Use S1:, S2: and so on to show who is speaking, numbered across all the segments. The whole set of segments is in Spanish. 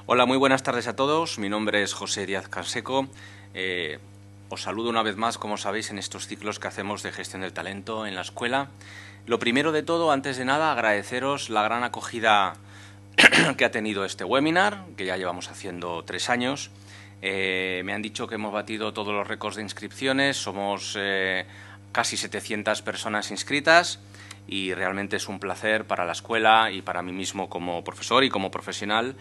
S1: Hola, muy buenas tardes a todos. Mi nombre es José Díaz Canseco. Os saludo una vez más, como sabéis, en estos ciclos que hacemos de gestión del talento en la escuela. Lo primero de todo, antes de nada, agradeceros la gran acogida que ha tenido este webinar, que ya llevamos haciendo 3 años. Me han dicho que hemos batido todos los récords de inscripciones, somos casi 700 personas inscritas y realmente es un placer para la escuela y para mí mismo como profesor y como profesional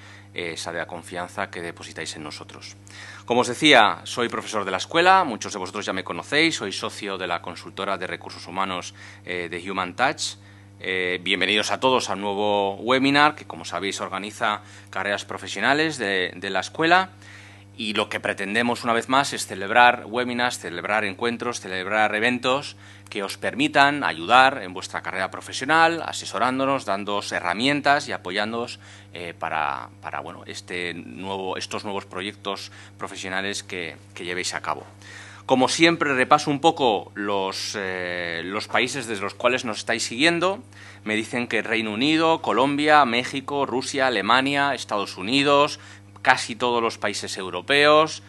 S1: saber la confianza que depositáis en nosotros. Como os decía, soy profesor de la escuela, muchos de vosotros ya me conocéis, soy socio de la consultora de recursos humanos de Human Touch. Bienvenidos a todos al nuevo webinar que, como sabéis, organiza carreras profesionales de la escuela. Y lo que pretendemos, una vez más, es celebrar webinars, celebrar encuentros, celebrar eventos que os permitan ayudar en vuestra carrera profesional, asesorándonos, dándoos herramientas y apoyándoos para bueno, estos nuevos proyectos profesionales que llevéis a cabo. Como siempre, repaso un poco los países desde los cuales nos estáis siguiendo. Me dicen que Reino Unido, Colombia, México, Rusia, Alemania, Estados Unidos, casi todos los países europeos.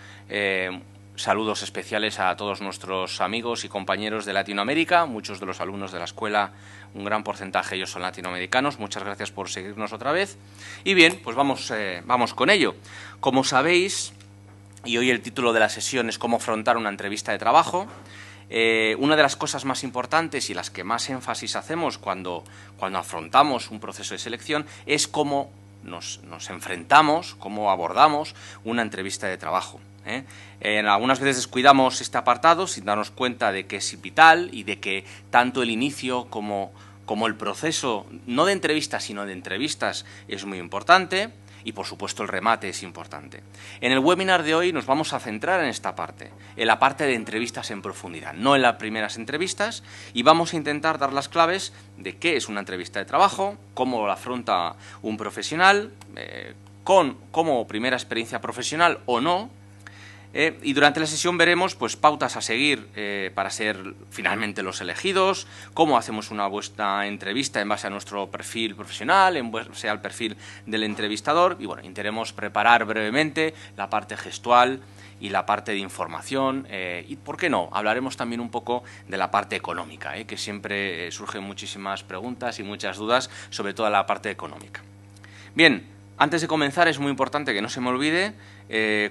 S1: Saludos especiales a todos nuestros amigos y compañeros de Latinoamérica. Muchos de los alumnos de la escuela, un gran porcentaje ellos son latinoamericanos. Muchas gracias por seguirnos otra vez. Y bien, pues vamos con ello. Como sabéis, y hoy el título de la sesión es cómo afrontar una entrevista de trabajo. Una de las cosas más importantes y las que más énfasis hacemos cuando afrontamos un proceso de selección es cómo nos enfrentamos, cómo abordamos una entrevista de trabajo. Algunas veces descuidamos este apartado sin darnos cuenta de que es vital y de que tanto el inicio como el proceso, no de entrevistas, sino de entrevistas, es muy importante. Y, por supuesto, el remate es importante. En el webinar de hoy nos vamos a centrar en esta parte, en la parte de entrevistas en profundidad, no en las primeras entrevistas, y vamos a intentar dar las claves de qué es una entrevista de trabajo, cómo la afronta un profesional, como primera experiencia profesional o no. Y durante la sesión veremos pues, pautas a seguir para ser finalmente los elegidos, cómo hacemos una buena entrevista en base a nuestro perfil profesional, en base al perfil del entrevistador, y bueno, intentaremos preparar brevemente la parte gestual y la parte de información, y por qué no, hablaremos también un poco de la parte económica, que siempre surgen muchísimas preguntas y muchas dudas sobre toda la parte económica. Bien, antes de comenzar es muy importante que no se me olvide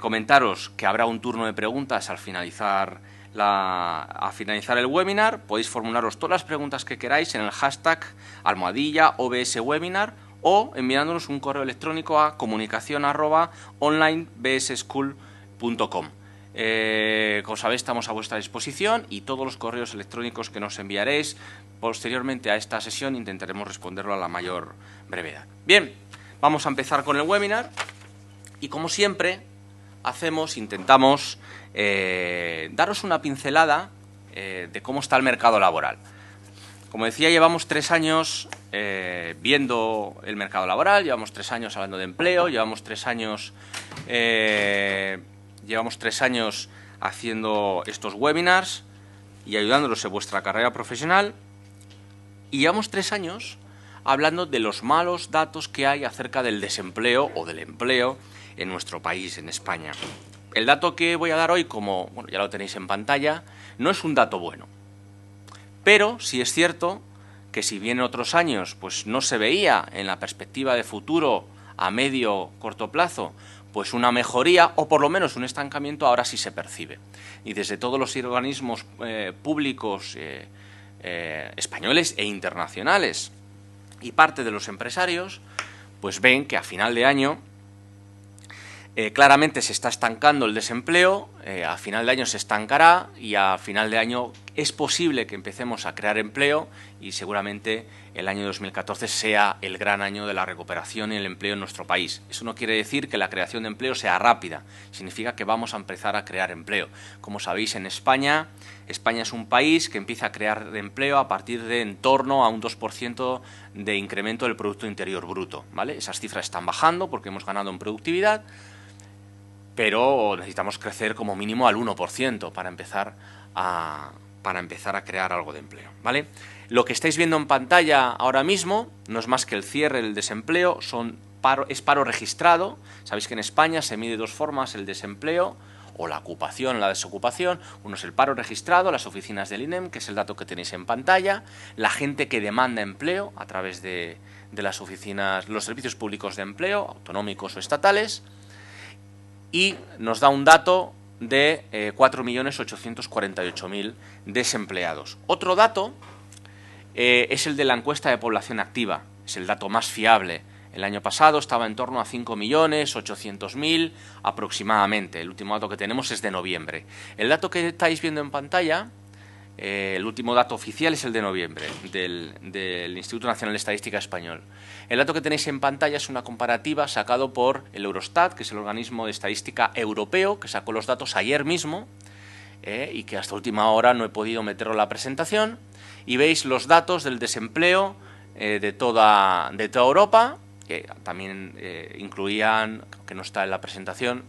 S1: comentaros que habrá un turno de preguntas al finalizar el webinar. Podéis formularos todas las preguntas que queráis en el hashtag #OBSWebinar o enviándonos un correo electrónico a comunicacion@onlinebsschool.com. Como sabéis, estamos a vuestra disposición y todos los correos electrónicos que nos enviaréis posteriormente a esta sesión intentaremos responderlo a la mayor brevedad. Bien, vamos a empezar con el webinar. Y como siempre intentamos daros una pincelada de cómo está el mercado laboral. Como decía, llevamos 3 años viendo el mercado laboral, llevamos 3 años hablando de empleo, llevamos 3 años haciendo estos webinars y ayudándolos en vuestra carrera profesional. Y llevamos 3 años hablando de los malos datos que hay acerca del desempleo o del empleo en nuestro país, en España. El dato que voy a dar hoy, como bueno, ya lo tenéis en pantalla, no es un dato bueno. Pero sí es cierto que si bien en otros años pues no se veía en la perspectiva de futuro a medio corto plazo pues una mejoría o por lo menos un estancamiento, ahora sí se percibe. Y desde todos los organismos públicos españoles e internacionales y parte de los empresarios pues ven que a final de año claramente se está estancando el desempleo, a final de año se estancará y a final de año es posible que empecemos a crear empleo y seguramente el año 2014 sea el gran año de la recuperación y el empleo en nuestro país. Eso no quiere decir que la creación de empleo sea rápida, significa que vamos a empezar a crear empleo. Como sabéis, en España es un país que empieza a crear empleo a partir de en torno a un 2% de incremento del Producto Interior Bruto, ¿vale? Esas cifras están bajando porque hemos ganado en productividad, pero necesitamos crecer como mínimo al 1% para empezar a crear algo de empleo, ¿vale? Lo que estáis viendo en pantalla ahora mismo no es más que el cierre del desempleo, son es paro registrado. Sabéis que en España se mide de dos formas el desempleo o la ocupación, la desocupación. Uno es el paro registrado, las oficinas del INEM, que es el dato que tenéis en pantalla, la gente que demanda empleo a través de las oficinas, los servicios públicos de empleo, autonómicos o estatales, y nos da un dato de 4.848.000 desempleados. Otro dato es el de la encuesta de población activa, es el dato más fiable. El año pasado estaba en torno a 5.800.000 aproximadamente. El último dato que tenemos es de noviembre. El dato que estáis viendo en pantalla, el último dato oficial es el de noviembre del Instituto Nacional de Estadística Español. El dato que tenéis en pantalla es una comparativa sacado por el Eurostat, que es el organismo de estadística europeo, que sacó los datos ayer mismo y que hasta última hora no he podido meterlo en la presentación. Y veis los datos del desempleo de toda Europa, que también incluían, que no está en la presentación,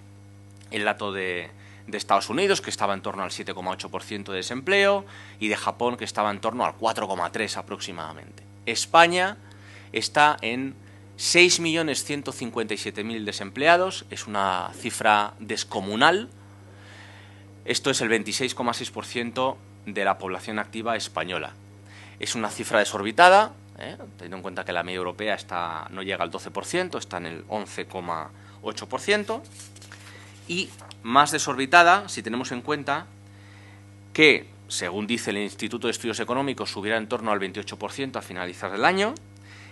S1: el dato de Estados Unidos, que estaba en torno al 7,8% de desempleo, y de Japón, que estaba en torno al 4,3% aproximadamente. España está en 6.157.000 desempleados, es una cifra descomunal. Esto es el 26,6% de la población activa española. Es una cifra desorbitada, teniendo en cuenta que la media europea no llega al 12%, está en el 11,8%, y más desorbitada si tenemos en cuenta que, según dice el Instituto de Estudios Económicos, subirá en torno al 28% a finalizar el año,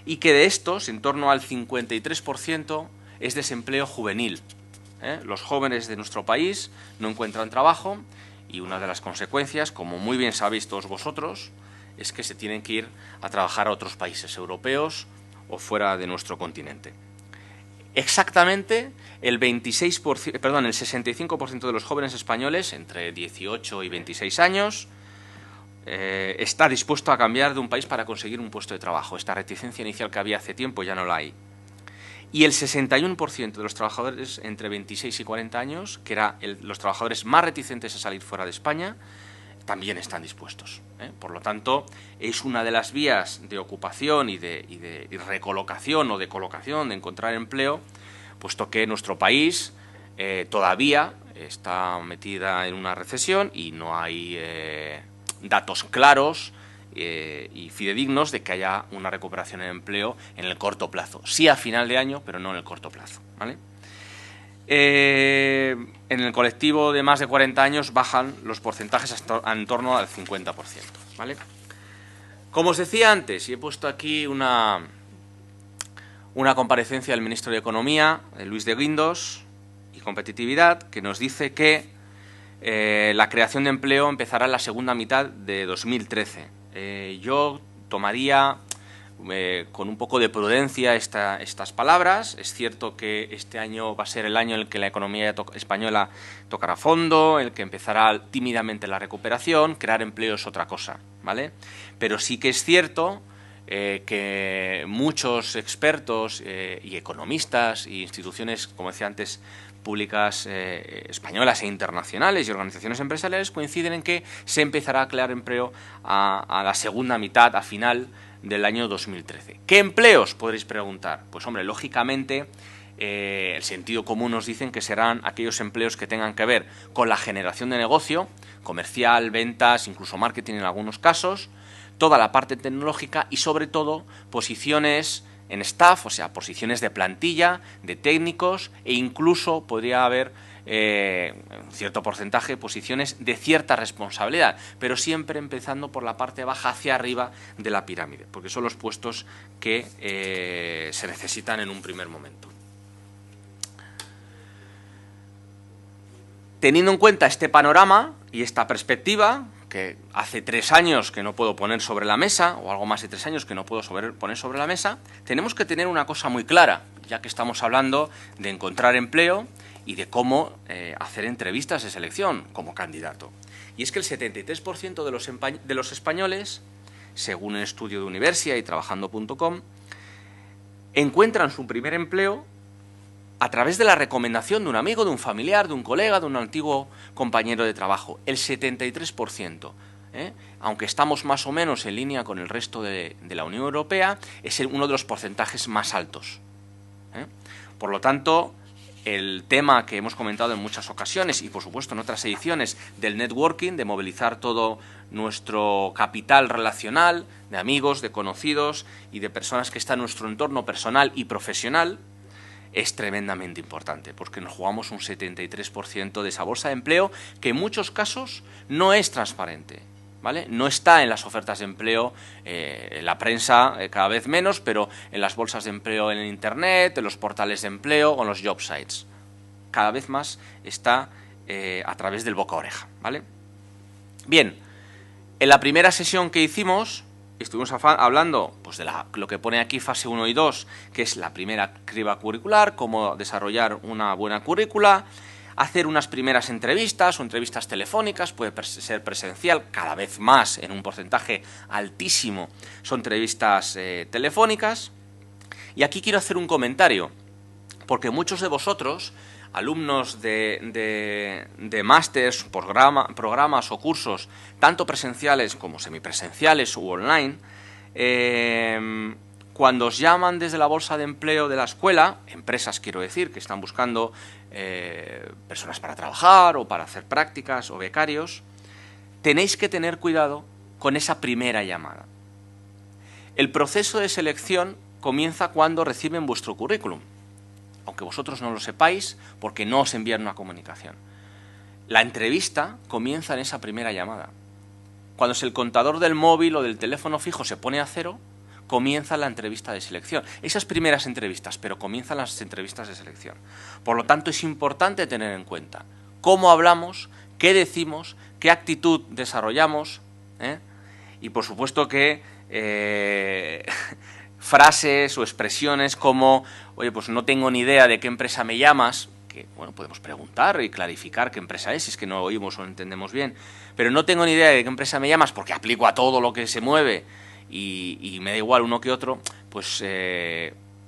S1: y que de estos, en torno al 53% es desempleo juvenil. Los jóvenes de nuestro país no encuentran trabajo, y una de las consecuencias, como muy bien sabéis todos vosotros, es que se tienen que ir a trabajar a otros países europeos o fuera de nuestro continente. Exactamente el 65% de los jóvenes españoles entre 18 y 26 años está dispuesto a cambiar de un país para conseguir un puesto de trabajo. Esta reticencia inicial que había hace tiempo ya no la hay. Y el 61% de los trabajadores entre 26 y 40 años, que eran los trabajadores más reticentes a salir fuera de España, también están dispuestos. Por lo tanto, es una de las vías de ocupación y de recolocación o de colocación, de encontrar empleo, puesto que nuestro país todavía está metida en una recesión y no hay datos claros y fidedignos de que haya una recuperación en empleo en el corto plazo. Sí a final de año, pero no en el corto plazo, ¿vale? En el colectivo de más de 40 años bajan los porcentajes en torno al 50%, ¿vale? Como os decía antes, y he puesto aquí una comparecencia del ministro de Economía, Luis de Guindos, y Competitividad, que nos dice que la creación de empleo empezará en la segunda mitad de 2013. Yo tomaría con un poco de prudencia estas palabras. Es cierto que este año va a ser el año en el que la economía española tocará fondo, en el que empezará tímidamente la recuperación. Crear empleo es otra cosa, ¿vale? Pero sí que es cierto que muchos expertos y economistas e instituciones, como decía antes, públicas españolas e internacionales y organizaciones empresariales coinciden en que se empezará a crear empleo a la segunda mitad, a final del año 2013. ¿Qué empleos? Podréis preguntar. Pues hombre, lógicamente el sentido común nos dicen que serán aquellos empleos que tengan que ver con la generación de negocio, comercial, ventas, incluso marketing en algunos casos, toda la parte tecnológica y sobre todo posiciones en staff, o sea, posiciones de plantilla, de técnicos e incluso podría haber un cierto porcentaje de posiciones de cierta responsabilidad, pero siempre empezando por la parte baja hacia arriba de la pirámide, porque son los puestos que se necesitan en un primer momento. Teniendo en cuenta este panorama y esta perspectiva, que hace 3 años que no puedo poner sobre la mesa, o algo más de 3 años que no puedo poner sobre la mesa, tenemos que tener una cosa muy clara, ya que estamos hablando de encontrar empleo y de cómo hacer entrevistas de selección como candidato. Y es que el 73% de los españoles, según un estudio de Universia y Trabajando.com, encuentran su primer empleo a través de la recomendación de un amigo, de un familiar, de un colega, de un antiguo compañero de trabajo. El 73%. Aunque estamos más o menos en línea con el resto de la Unión Europea, es uno de los porcentajes más altos. ¿eh? Por lo tanto, el tema que hemos comentado en muchas ocasiones y, por supuesto, en otras ediciones del networking, de movilizar todo nuestro capital relacional, de amigos, de conocidos y de personas que están en nuestro entorno personal y profesional, es tremendamente importante, porque nos jugamos un 73% de esa bolsa de empleo que en muchos casos no es transparente, ¿vale? No está en las ofertas de empleo, en la prensa cada vez menos, pero en las bolsas de empleo en Internet, en los portales de empleo o en los job sites. Cada vez más está a través del boca a oreja, ¿vale? Bien, en la primera sesión que hicimos estuvimos hablando pues, de lo que pone aquí fase 1 y 2, que es la primera criba curricular, cómo desarrollar una buena currícula, hacer unas primeras entrevistas o entrevistas telefónicas, puede ser presencial, cada vez más, en un porcentaje altísimo, son entrevistas telefónicas. Y aquí quiero hacer un comentario, porque muchos de vosotros, alumnos de másters, programas o cursos, tanto presenciales como semipresenciales u online, cuando os llaman desde la bolsa de empleo de la escuela, empresas quiero decir, que están buscando personas para trabajar o para hacer prácticas o becarios, tenéis que tener cuidado con esa primera llamada. El proceso de selección comienza cuando reciben vuestro currículum, aunque vosotros no lo sepáis, porque no os envían una comunicación. La entrevista comienza en esa primera llamada. Cuando el contador del móvil o del teléfono fijo se pone a 0, comienza la entrevista de selección. Esas primeras entrevistas, pero comienzan las entrevistas de selección. Por lo tanto, es importante tener en cuenta cómo hablamos, qué decimos, qué actitud desarrollamos, y por supuesto que frases o expresiones como, oye, pues no tengo ni idea de qué empresa me llamas, que, bueno, podemos preguntar y clarificar qué empresa es, si es que no oímos o no entendemos bien, pero no tengo ni idea de qué empresa me llamas porque aplico a todo lo que se mueve y me da igual uno que otro, pues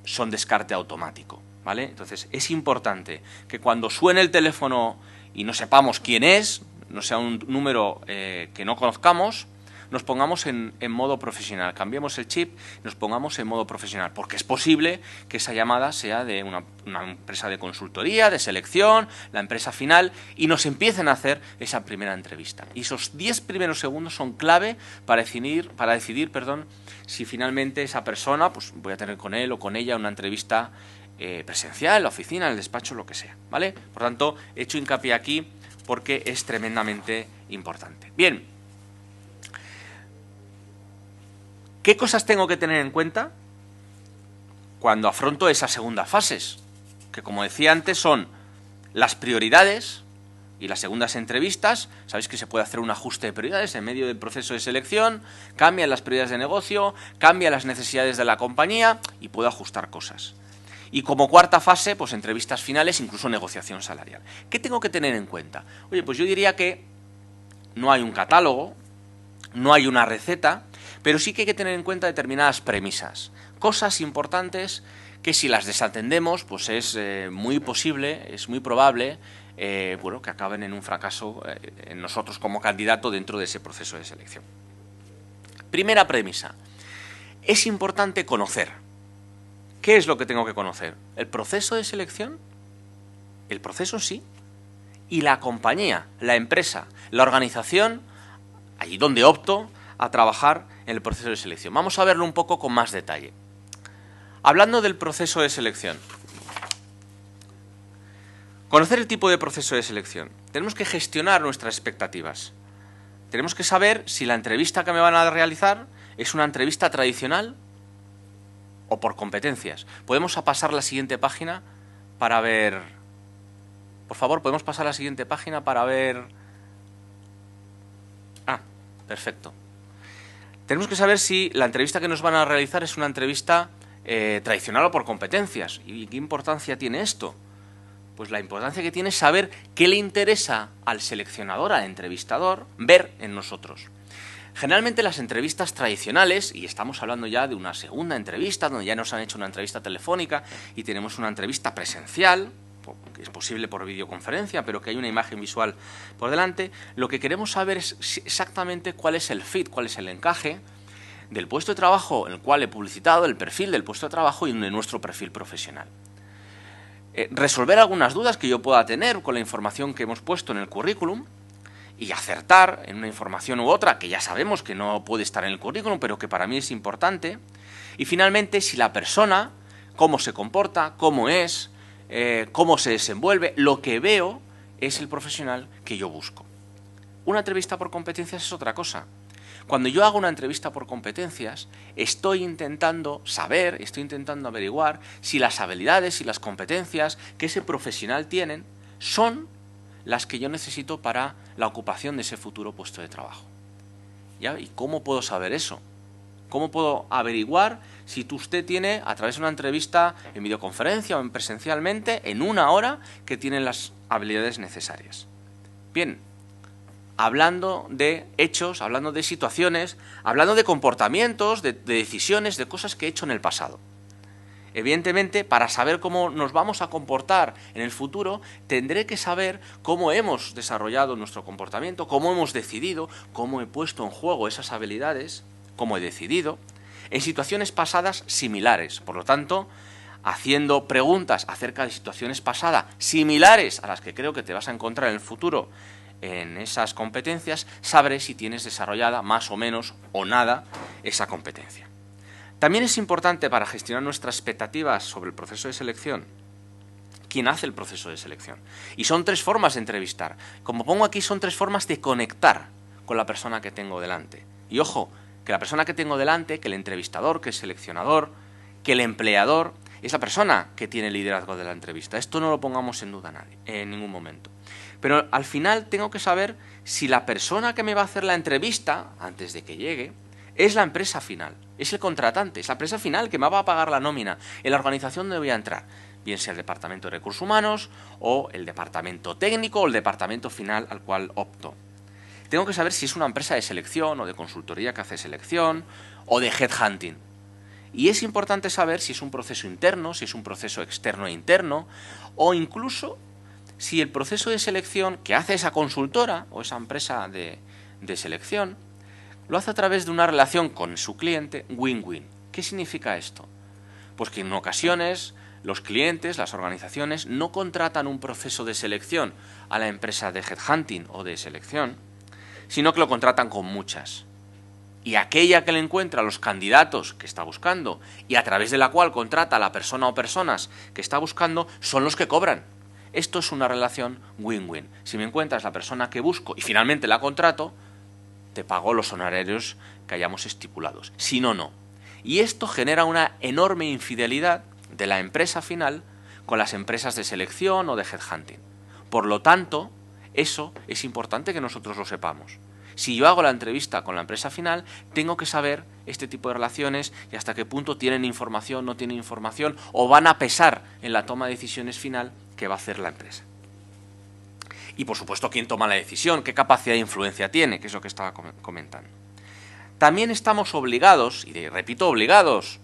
S1: son descarte automático, ¿vale? Entonces, es importante que cuando suene el teléfono y no sepamos quién es, no sea un número que no conozcamos, nos pongamos en modo profesional, cambiemos el chip, nos pongamos en modo profesional, porque es posible que esa llamada sea de una empresa de consultoría, de selección, la empresa final, y nos empiecen a hacer esa primera entrevista. Y esos 10 primeros segundos son clave para decidir, si finalmente esa persona, pues voy a tener con él o con ella una entrevista presencial, en la oficina, en el despacho, lo que sea, ¿vale? Por tanto, he hecho hincapié aquí porque es tremendamente importante. Bien. ¿Qué cosas tengo que tener en cuenta cuando afronto esas segundas fases? Que, como decía antes, son las prioridades y las segundas entrevistas. Sabéis que se puede hacer un ajuste de prioridades en medio del proceso de selección, cambian las prioridades de negocio, cambian las necesidades de la compañía y puedo ajustar cosas. Y como cuarta fase, pues entrevistas finales, incluso negociación salarial. ¿Qué tengo que tener en cuenta? Oye, pues yo diría que no hay un catálogo, no hay una receta, pero sí que hay que tener en cuenta determinadas premisas, cosas importantes que si las desatendemos, pues es muy posible, es muy probable, bueno, que acaben en un fracaso en nosotros como candidato dentro de ese proceso de selección. Primera premisa, es importante conocer. ¿Qué es lo que tengo que conocer? ¿El proceso de selección? ¿El proceso sí? Y la compañía, la empresa, la organización, allí donde opto a trabajar en el proceso de selección. Vamos a verlo un poco con más detalle. Hablando del proceso de selección. Conocer el tipo de proceso de selección. Tenemos que gestionar nuestras expectativas. Tenemos que saber si la entrevista que me van a realizar es una entrevista tradicional o por competencias. Podemos pasar la siguiente página para ver... Por favor, podemos pasar a la siguiente página para ver... Ah, perfecto. Tenemos que saber si la entrevista que nos van a realizar es una entrevista tradicional o por competencias. ¿Y qué importancia tiene esto? Pues la importancia que tiene es saber qué le interesa al seleccionador, al entrevistador, ver en nosotros. Generalmente las entrevistas tradicionales, y estamos hablando ya de una segunda entrevista, donde ya nos han hecho una entrevista telefónica y tenemos una entrevista presencial, que es posible por videoconferencia, pero que hay una imagen visual por delante, lo que queremos saber es exactamente cuál es el fit, cuál es el encaje del puesto de trabajo en el cual he publicitado, el perfil del puesto de trabajo y de nuestro perfil profesional. resolver algunas dudas que yo pueda tener con la información que hemos puesto en el currículum y acertar en una información u otra que ya sabemos que no puede estar en el currículum, pero que para mí es importante. Y finalmente, si la persona, cómo se comporta, cómo es, cómo se desenvuelve, lo que veo es el profesional que yo busco. Una entrevista por competencias es otra cosa. Cuando yo hago una entrevista por competencias, estoy intentando saber, estoy intentando averiguar si las habilidades y las competencias que ese profesional tiene son las que yo necesito para la ocupación de ese futuro puesto de trabajo. ¿Ya? ¿Y cómo puedo saber eso? ¿Cómo puedo averiguar si usted tiene, a través de una entrevista en videoconferencia o presencialmente, en una hora, que tiene las habilidades necesarias? Bien, hablando de hechos, hablando de situaciones, hablando de comportamientos, de decisiones, de cosas que he hecho en el pasado. Evidentemente, para saber cómo nos vamos a comportar en el futuro, tendré que saber cómo hemos desarrollado nuestro comportamiento, cómo hemos decidido, cómo he puesto en juego esas habilidades, cómo he decidido, en situaciones pasadas similares. Por lo tanto, haciendo preguntas acerca de situaciones pasadas similares a las que creo que te vas a encontrar en el futuro en esas competencias, sabré si tienes desarrollada más o menos o nada esa competencia. También es importante para gestionar nuestras expectativas sobre el proceso de selección, quién hace el proceso de selección. Y son 3 formas de entrevistar. Como pongo aquí, son 3 formas de conectar con la persona que tengo delante. Y ojo, que la persona que tengo delante, que el entrevistador, que el seleccionador, que el empleador, es la persona que tiene el liderazgo de la entrevista. Esto no lo pongamos en duda nadie, en ningún momento. Pero al final tengo que saber si la persona que me va a hacer la entrevista, antes de que llegue, es la empresa final, es el contratante, es la empresa final que me va a pagar la nómina, en la organización donde voy a entrar, bien sea el departamento de recursos humanos o el departamento técnico o el departamento final al cual opto. Tengo que saber si es una empresa de selección o de consultoría que hace selección o de headhunting. Y es importante saber si es un proceso interno, si es un proceso externo e interno, o incluso si el proceso de selección que hace esa consultora o esa empresa de selección lo hace a través de una relación con su cliente win-win. ¿Qué significa esto? Pues que en ocasiones los clientes, las organizaciones, no contratan un proceso de selección a la empresa de headhunting o de selección, sino que lo contratan con muchas. Y aquella que le encuentra los candidatos que está buscando y a través de la cual contrata a la persona o personas que está buscando son los que cobran. Esto es una relación win-win. Si me encuentras la persona que busco y finalmente la contrato, te pago los honorarios que hayamos estipulados. Si no, no. Y esto genera una enorme infidelidad de la empresa final con las empresas de selección o de headhunting. Por lo tanto, eso es importante que nosotros lo sepamos. Si yo hago la entrevista con la empresa final, tengo que saber este tipo de relaciones y hasta qué punto tienen información, no tienen información o van a pesar en la toma de decisiones final que va a hacer la empresa. Y, por supuesto, quién toma la decisión, qué capacidad de influencia tiene, que es lo que estaba comentando. También estamos obligados, y repito, obligados,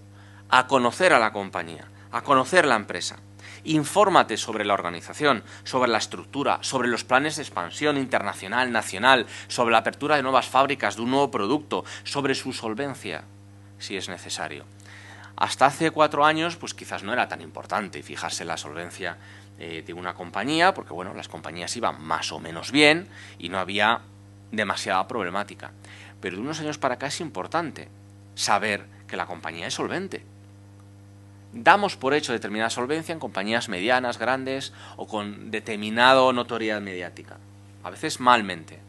S1: a conocer a la compañía, a conocer la empresa. Infórmate sobre la organización, sobre la estructura, sobre los planes de expansión internacional, nacional, sobre la apertura de nuevas fábricas, de un nuevo producto, sobre su solvencia, si es necesario. Hasta hace 4 años, pues quizás no era tan importante fijarse en la solvencia de una compañía, porque bueno, las compañías iban más o menos bien y no había demasiada problemática. Pero de unos años para acá es importante saber que la compañía es solvente. Damos por hecho determinada solvencia en compañías medianas, grandes o con determinada notoriedad mediática. A veces malmente,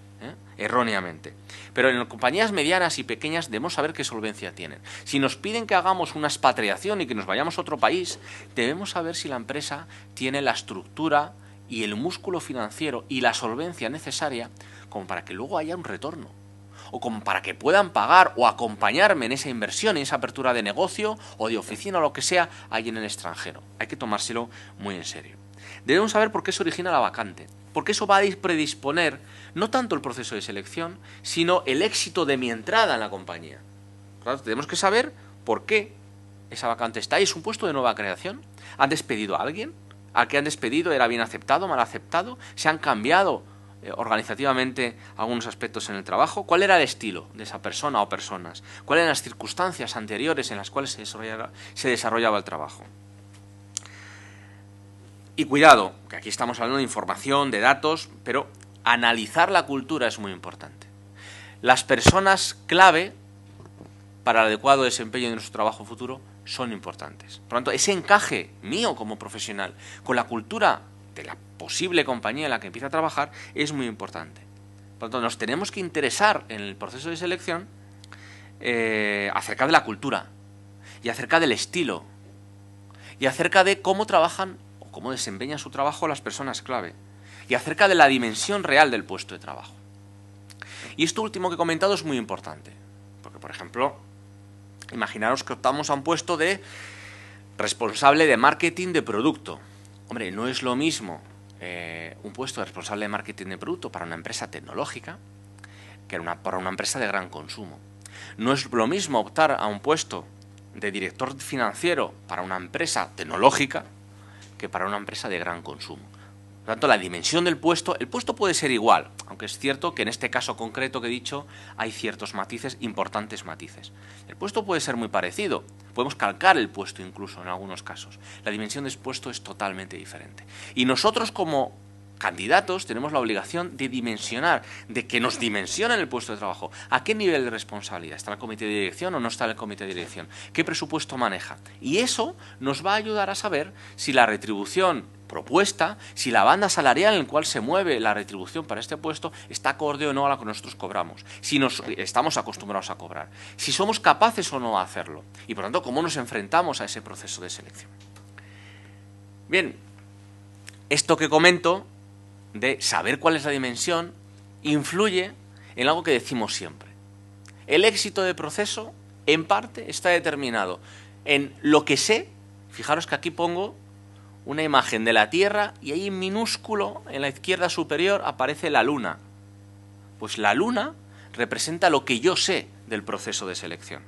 S1: erróneamente. Pero en compañías medianas y pequeñas debemos saber qué solvencia tienen. Si nos piden que hagamos una expatriación y que nos vayamos a otro país, debemos saber si la empresa tiene la estructura y el músculo financiero y la solvencia necesaria como para que luego haya un retorno. O como para que puedan pagar o acompañarme en esa inversión, en esa apertura de negocio o de oficina o lo que sea allí en el extranjero. Hay que tomárselo muy en serio. Debemos saber por qué se origina la vacante, porque eso va a predisponer no tanto el proceso de selección, sino el éxito de mi entrada en la compañía. Claro, tenemos que saber por qué esa vacante está ahí. ¿Es un puesto de nueva creación? ¿Han despedido a alguien? ¿Al que han despedido era bien aceptado, mal aceptado? ¿Se han cambiado organizativamente algunos aspectos en el trabajo? ¿Cuál era el estilo de esa persona o personas? ¿Cuáles eran las circunstancias anteriores en las cuales se desarrollaba el trabajo? Y cuidado, que aquí estamos hablando de información, de datos, pero analizar la cultura es muy importante. Las personas clave para el adecuado desempeño de nuestro trabajo futuro son importantes. Por lo tanto, ese encaje mío como profesional con la cultura de la posible compañía en la que empieza a trabajar es muy importante. Por lo tanto, nos tenemos que interesar en el proceso de selección acerca de la cultura y acerca del estilo y acerca de cómo trabajan o cómo desempeñan su trabajo las personas clave y acerca de la dimensión real del puesto de trabajo. Y esto último que he comentado es muy importante, porque, por ejemplo, imaginaros que optamos a un puesto de responsable de marketing de producto. Hombre, no es lo mismo un puesto de responsable de marketing de producto para una empresa tecnológica que para una empresa de gran consumo. No es lo mismo optar a un puesto de director financiero para una empresa tecnológica que para una empresa de gran consumo. Por lo tanto, la dimensión del puesto, el puesto puede ser igual, aunque es cierto que en este caso concreto que he dicho hay ciertos matices, importantes matices. El puesto puede ser muy parecido, podemos calcar el puesto incluso en algunos casos. La dimensión del puesto es totalmente diferente. Y nosotros como candidatos tenemos la obligación de dimensionar, de que nos dimensionen el puesto de trabajo. ¿A qué nivel de responsabilidad? ¿Está en el comité de dirección o no está en el comité de dirección? ¿Qué presupuesto maneja? Y eso nos va a ayudar a saber si la retribución propuesta, si la banda salarial en la cual se mueve la retribución para este puesto está acorde o no a la que nosotros cobramos, si estamos acostumbrados a cobrar, si somos capaces o no de hacerlo y por tanto cómo nos enfrentamos a ese proceso de selección. Bien, esto que comento de saber cuál es la dimensión influye en algo que decimos siempre. El éxito del proceso en parte está determinado en lo que sé. Fijaros que aquí pongo una imagen de la Tierra y ahí en minúsculo, en la izquierda superior, aparece la Luna. Pues la Luna representa lo que yo sé del proceso de selección.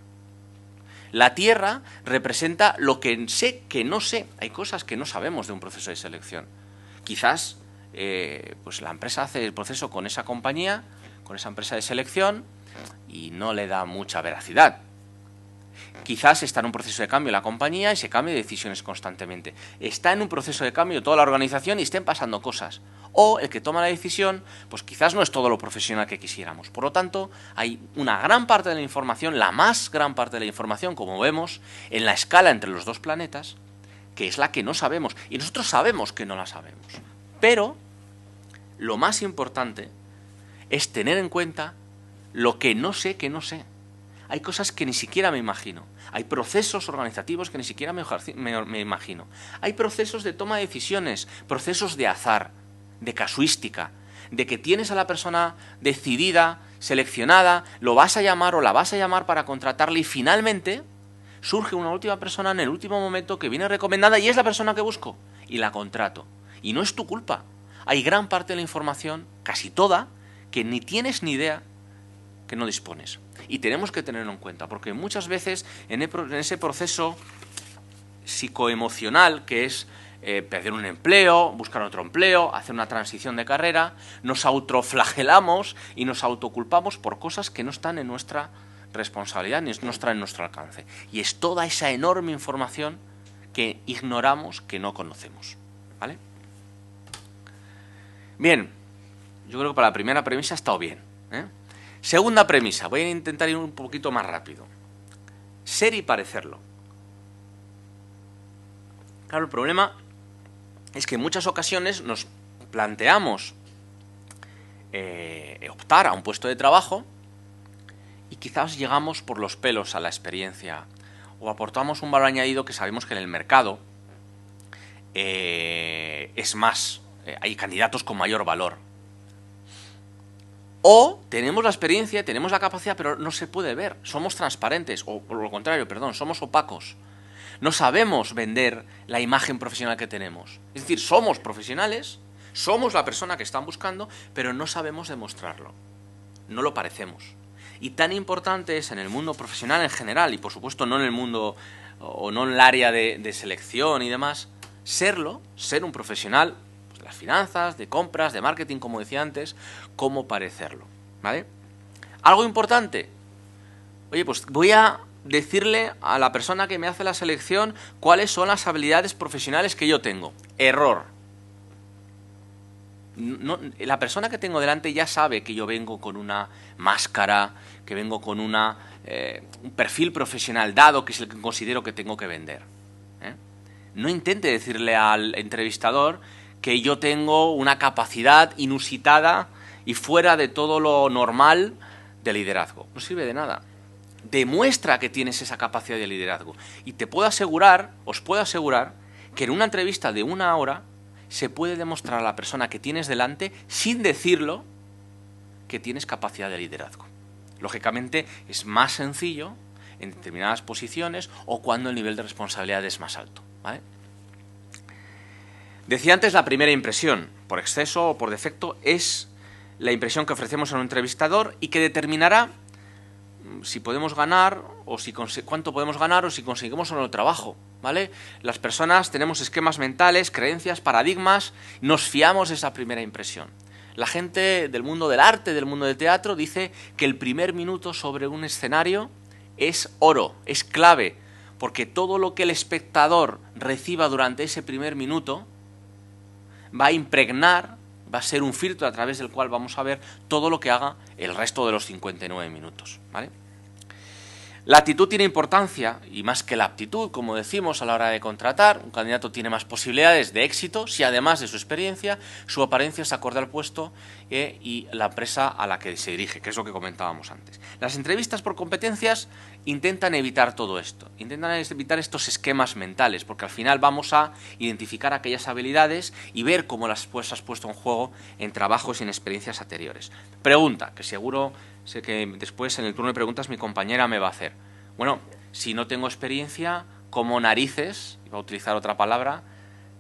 S1: La Tierra representa lo que sé que no sé. Hay cosas que no sabemos de un proceso de selección. Quizás pues la empresa hace el proceso con esa compañía, con esa empresa de selección y no le da mucha veracidad. Quizás está en un proceso de cambio la compañía y se cambia de decisiones constantemente. Está en un proceso de cambio toda la organización y estén pasando cosas. O el que toma la decisión, pues quizás no es todo lo profesional que quisiéramos. Por lo tanto, hay una gran parte de la información, la más gran parte de la información, como vemos, en la escala entre los dos planetas, que es la que no sabemos. Y nosotros sabemos que no la sabemos. Pero lo más importante es tener en cuenta lo que no sé que no sé. Hay cosas que ni siquiera me imagino. Hay procesos organizativos que ni siquiera me imagino. Hay procesos de toma de decisiones, procesos de azar, de casuística, de que tienes a la persona decidida, seleccionada, lo vas a llamar o la vas a llamar para contratarle y finalmente surge una última persona en el último momento que viene recomendada y es la persona que busco y la contrato. Y no es tu culpa. Hay gran parte de la información, casi toda, que ni tienes ni idea, que no dispones. Y tenemos que tenerlo en cuenta, porque muchas veces en ese proceso psicoemocional, que es perder un empleo, buscar otro empleo, hacer una transición de carrera, nos autoflagelamos y nos autoculpamos por cosas que no están en nuestra responsabilidad ni no están en nuestro alcance. Y es toda esa enorme información que ignoramos, que no conocemos. ¿Vale? Bien, yo creo que para la primera premisa ha estado bien, ¿eh? Segunda premisa, voy a intentar ir un poquito más rápido. Ser y parecerlo. Claro, el problema es que en muchas ocasiones nos planteamos optar a un puesto de trabajo y quizás llegamos por los pelos a la experiencia o aportamos un valor añadido que sabemos que en el mercado es más, hay candidatos con mayor valor. O tenemos la experiencia, tenemos la capacidad, pero no se puede ver. Somos transparentes, o por lo contrario, perdón, somos opacos. No sabemos vender la imagen profesional que tenemos. Es decir, somos profesionales, somos la persona que están buscando, pero no sabemos demostrarlo. No lo parecemos. Y tan importante es en el mundo profesional en general, y por supuesto no en el mundo, o no en el área de selección y demás, serlo, ser un profesional de las finanzas, de compras, de marketing, como decía antes, como parecerlo, ¿vale? Algo importante. Oye, pues voy a decirle a la persona que me hace la selección cuáles son las habilidades profesionales que yo tengo. Error. La persona que tengo delante ya sabe que yo vengo con una máscara, que vengo con un perfil profesional dado, que es el que considero que tengo que vender. No intente decirle al entrevistador que yo tengo una capacidad inusitada y fuera de todo lo normal de liderazgo. No sirve de nada. Demuestra que tienes esa capacidad de liderazgo. Y os puedo asegurar, que en una entrevista de 1 hora se puede demostrar a la persona que tienes delante, sin decirlo, que tienes capacidad de liderazgo. Lógicamente es más sencillo en determinadas posiciones o cuando el nivel de responsabilidad es más alto, ¿vale? Decía antes, la primera impresión, por exceso o por defecto, es la impresión que ofrecemos a un entrevistador y que determinará si podemos ganar o cuánto podemos ganar o si conseguimos o no el trabajo, ¿vale? Las personas tenemos esquemas mentales, creencias, paradigmas, nos fiamos de esa primera impresión. La gente del mundo del arte, del mundo del teatro, dice que el primer minuto sobre un escenario es oro, es clave, porque todo lo que el espectador reciba durante ese primer minuto va a impregnar, va a ser un filtro a través del cual vamos a ver todo lo que haga el resto de los 59 minutos, ¿vale? La actitud tiene importancia, y más que la aptitud, como decimos a la hora de contratar. Un candidato tiene más posibilidades de éxito si además de su experiencia, su apariencia se acorde al puesto y la empresa a la que se dirige, que es lo que comentábamos antes. Las entrevistas por competencias intentan evitar todo esto, intentan evitar estos esquemas mentales, porque al final vamos a identificar aquellas habilidades y ver cómo las has puesto en juego en trabajos y en experiencias anteriores. Pregunta, que seguro sé que después en el turno de preguntas mi compañera me va a hacer. Bueno, si no tengo experiencia, ¿cómo narices, iba a utilizar otra palabra,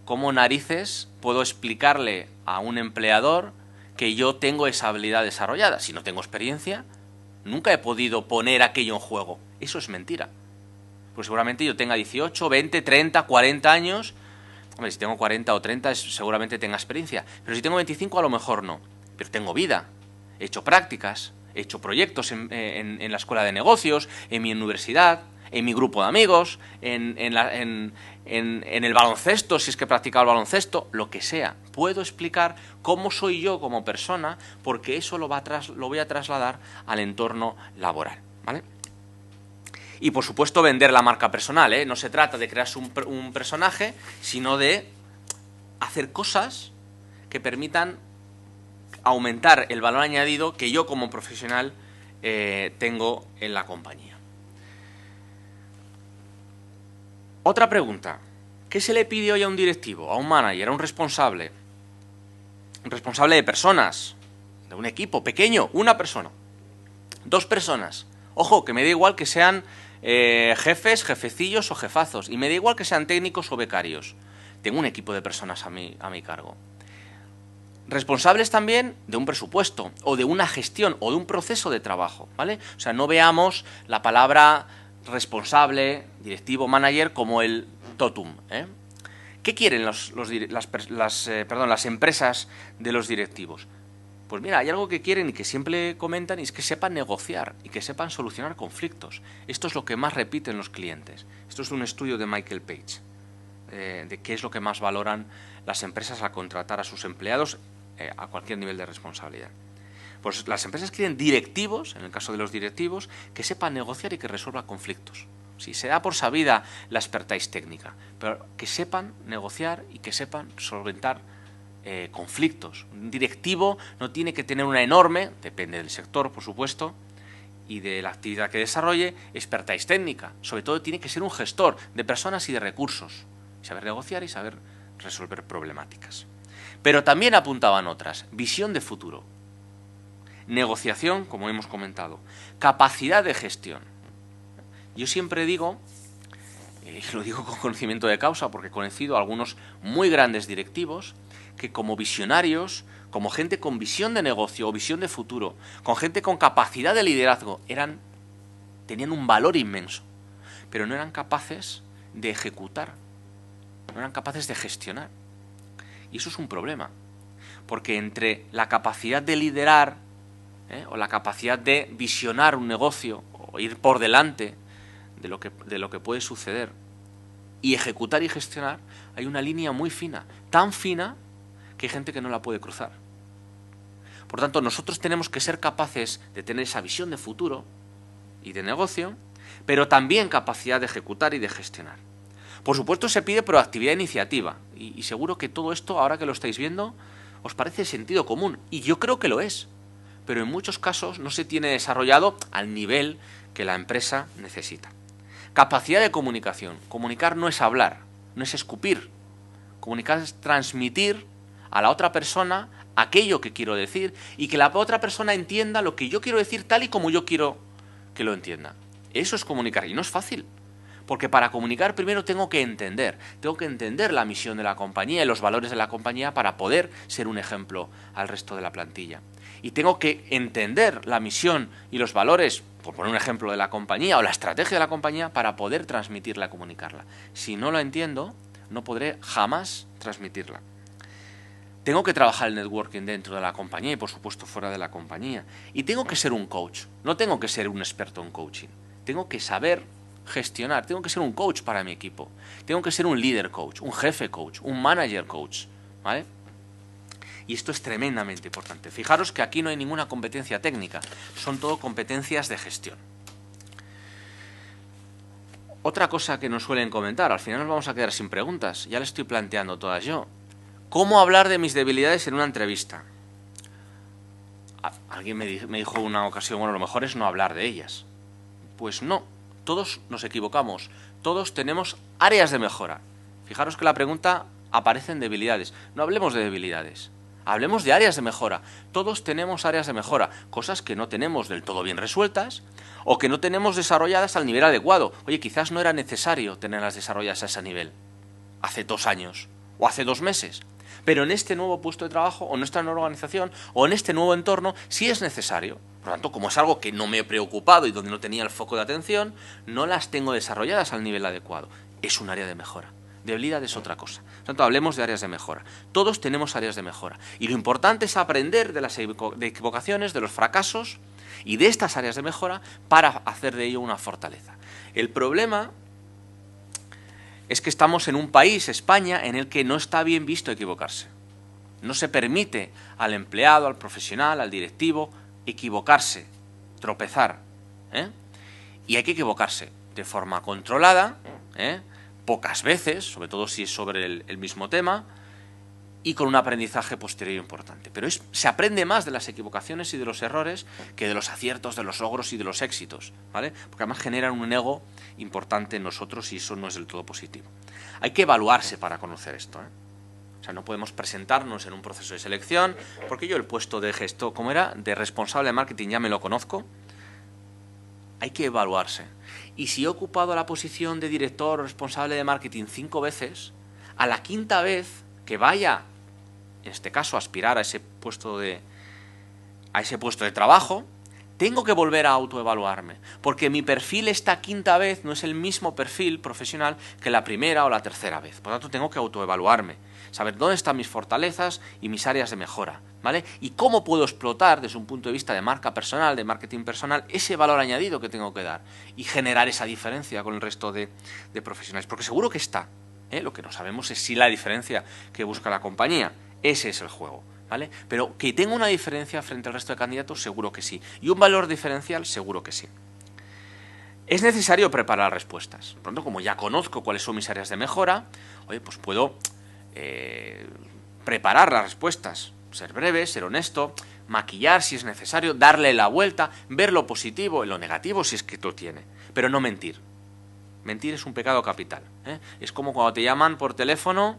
S1: cómo narices puedo explicarle a un empleador que yo tengo esa habilidad desarrollada? Si no tengo experiencia, nunca he podido poner aquello en juego. Eso es mentira. Pues seguramente yo tenga 18, 20, 30, 40 años. Hombre, si tengo 40 o 30 seguramente tenga experiencia. Pero si tengo 25 a lo mejor no. Pero tengo vida. He hecho prácticas. He hecho proyectos en la escuela de negocios, en mi universidad, en mi grupo de amigos, en el baloncesto, si es que he practicado el baloncesto, lo que sea. Puedo explicar cómo soy yo como persona, porque eso lo voy a trasladar al entorno laboral, ¿vale? Y por supuesto vender la marca personal, ¿eh? No se trata de crearse un personaje, sino de hacer cosas que permitan aumentar el valor añadido que yo como profesional tengo en la compañía. Otra pregunta. ¿Qué se le pide hoy a un directivo, a un manager, a un responsable? Un responsable de personas, de un equipo pequeño, una persona, 2 personas. Ojo, que me da igual que sean jefes, jefecillos o jefazos, y me da igual que sean técnicos o becarios. Tengo un equipo de personas a mi cargo. Responsables también de un presupuesto, o de una gestión, o de un proceso de trabajo, ¿vale? O sea, no veamos la palabra responsable, directivo, manager como el totum, ¿eh? ¿Qué quieren las empresas de los directivos? Pues mira, hay algo que quieren y que siempre comentan, y es que sepan negociar y que sepan solucionar conflictos. Esto es lo que más repiten los clientes. Esto es un estudio de Michael Page, de qué es lo que más valoran las empresas al contratar a sus empleados a cualquier nivel de responsabilidad. Pues las empresas quieren directivos, en el caso de los directivos, que sepan negociar y que resuelvan conflictos. Sí, se da por sabida la expertise técnica, pero que sepan negociar y que sepan solventar conflictos. Un directivo no tiene que tener una enorme, depende del sector, por supuesto, y de la actividad que desarrolle, expertise técnica. Sobre todo tiene que ser un gestor de personas y de recursos, saber negociar y saber resolver problemáticas. Pero también apuntaban otras: visión de futuro, negociación, como hemos comentado, capacidad de gestión. Yo siempre digo, y lo digo con conocimiento de causa porque he conocido a algunos muy grandes directivos que como visionarios, como gente con visión de negocio o visión de futuro, con gente con capacidad de liderazgo, tenían un valor inmenso, pero no eran capaces de ejecutar, no eran capaces de gestionar. Y eso es un problema, porque entre la capacidad de liderar o la capacidad de visionar un negocio o ir por delante de lo que puede suceder y ejecutar y gestionar, hay una línea muy fina, tan fina que hay gente que no la puede cruzar. Por tanto, nosotros tenemos que ser capaces de tener esa visión de futuro y de negocio, pero también capacidad de ejecutar y de gestionar. Por supuesto, se pide proactividad e iniciativa, y seguro que todo esto, ahora que lo estáis viendo, os parece sentido común, y yo creo que lo es, pero en muchos casos no se tiene desarrollado al nivel que la empresa necesita. Capacidad de comunicación. Comunicar no es hablar, no es escupir. Comunicar es transmitir a la otra persona aquello que quiero decir y que la otra persona entienda lo que yo quiero decir tal y como yo quiero que lo entienda. Eso es comunicar, y no es fácil. Porque para comunicar primero tengo que entender la misión de la compañía y los valores de la compañía para poder ser un ejemplo al resto de la plantilla. Y tengo que entender la misión y los valores, por poner un ejemplo, de la compañía o la estrategia de la compañía para poder transmitirla, comunicarla. Si no lo entiendo, no podré jamás transmitirla. Tengo que trabajar el networking dentro de la compañía y, por supuesto, fuera de la compañía. Y tengo que ser un coach, no tengo que ser un experto en coaching. Tengo que saber gestionar, tengo que ser un coach para mi equipo, tengo que ser un líder coach, un jefe coach, un manager coach, ¿vale? Y esto es tremendamente importante. Fijaros que aquí no hay ninguna competencia técnica, son todo competencias de gestión. Otra cosa que nos suelen comentar, al final nos vamos a quedar sin preguntas, ya les estoy planteando todas yo. ¿Cómo hablar de mis debilidades en una entrevista? Alguien me dijo en una ocasión, bueno, lo mejor es no hablar de ellas. Pues no. Todos nos equivocamos, todos tenemos áreas de mejora. Fijaros que la pregunta aparece en debilidades. No hablemos de debilidades, hablemos de áreas de mejora. Todos tenemos áreas de mejora, cosas que no tenemos del todo bien resueltas o que no tenemos desarrolladas al nivel adecuado. Oye, quizás no era necesario tenerlas desarrolladas a ese nivel hace 2 años o hace 2 meses. Pero en este nuevo puesto de trabajo, o en esta nueva organización, o en este nuevo entorno, sí es necesario. Por lo tanto, como es algo que no me he preocupado y donde no tenía el foco de atención, no las tengo desarrolladas al nivel adecuado. Es un área de mejora. Debilidad es otra cosa. Por lo tanto, hablemos de áreas de mejora. Todos tenemos áreas de mejora. Y lo importante es aprender de las equivocaciones, de los fracasos y de estas áreas de mejora para hacer de ello una fortaleza. El problema es que estamos en un país, España, en el que no está bien visto equivocarse. No se permite al empleado, al profesional, al directivo, equivocarse, tropezar. Y hay que equivocarse de forma controlada, pocas veces, sobre todo si es sobre el mismo tema, y con un aprendizaje posterior importante. Pero se aprende más de las equivocaciones y de los errores que de los aciertos, de los logros y de los éxitos, ¿vale? Porque además generan un ego importante en nosotros y eso no es del todo positivo. Hay que evaluarse para conocer esto, O sea, no podemos presentarnos en un proceso de selección, porque yo el puesto de gesto, ¿cómo era? De responsable de marketing ya me lo conozco. Hay que evaluarse. Y si he ocupado la posición de director o responsable de marketing 5 veces, a la 5ª vez que vaya, en este caso, aspirar a ese puesto de trabajo, tengo que volver a autoevaluarme, porque mi perfil esta 5ª vez no es el mismo perfil profesional que la 1ª o la 3ª vez. Por lo tanto, tengo que autoevaluarme, saber dónde están mis fortalezas y mis áreas de mejora, ¿vale? Y cómo puedo explotar desde un punto de vista de marca personal, de marketing personal, ese valor añadido que tengo que dar y generar esa diferencia con el resto de profesionales, porque seguro que está. Lo que no sabemos es si la diferencia que busca la compañía. Ese es el juego, ¿vale? Pero que tenga una diferencia frente al resto de candidatos, seguro que sí. Y un valor diferencial, seguro que sí. Es necesario preparar respuestas. Por lo tanto, como ya conozco cuáles son mis áreas de mejora, oye, pues puedo preparar las respuestas. Ser breve, ser honesto, maquillar si es necesario, darle la vuelta, ver lo positivo y lo negativo si es que lo tiene. Pero no mentir. Mentir es un pecado capital. Es como cuando te llaman por teléfono,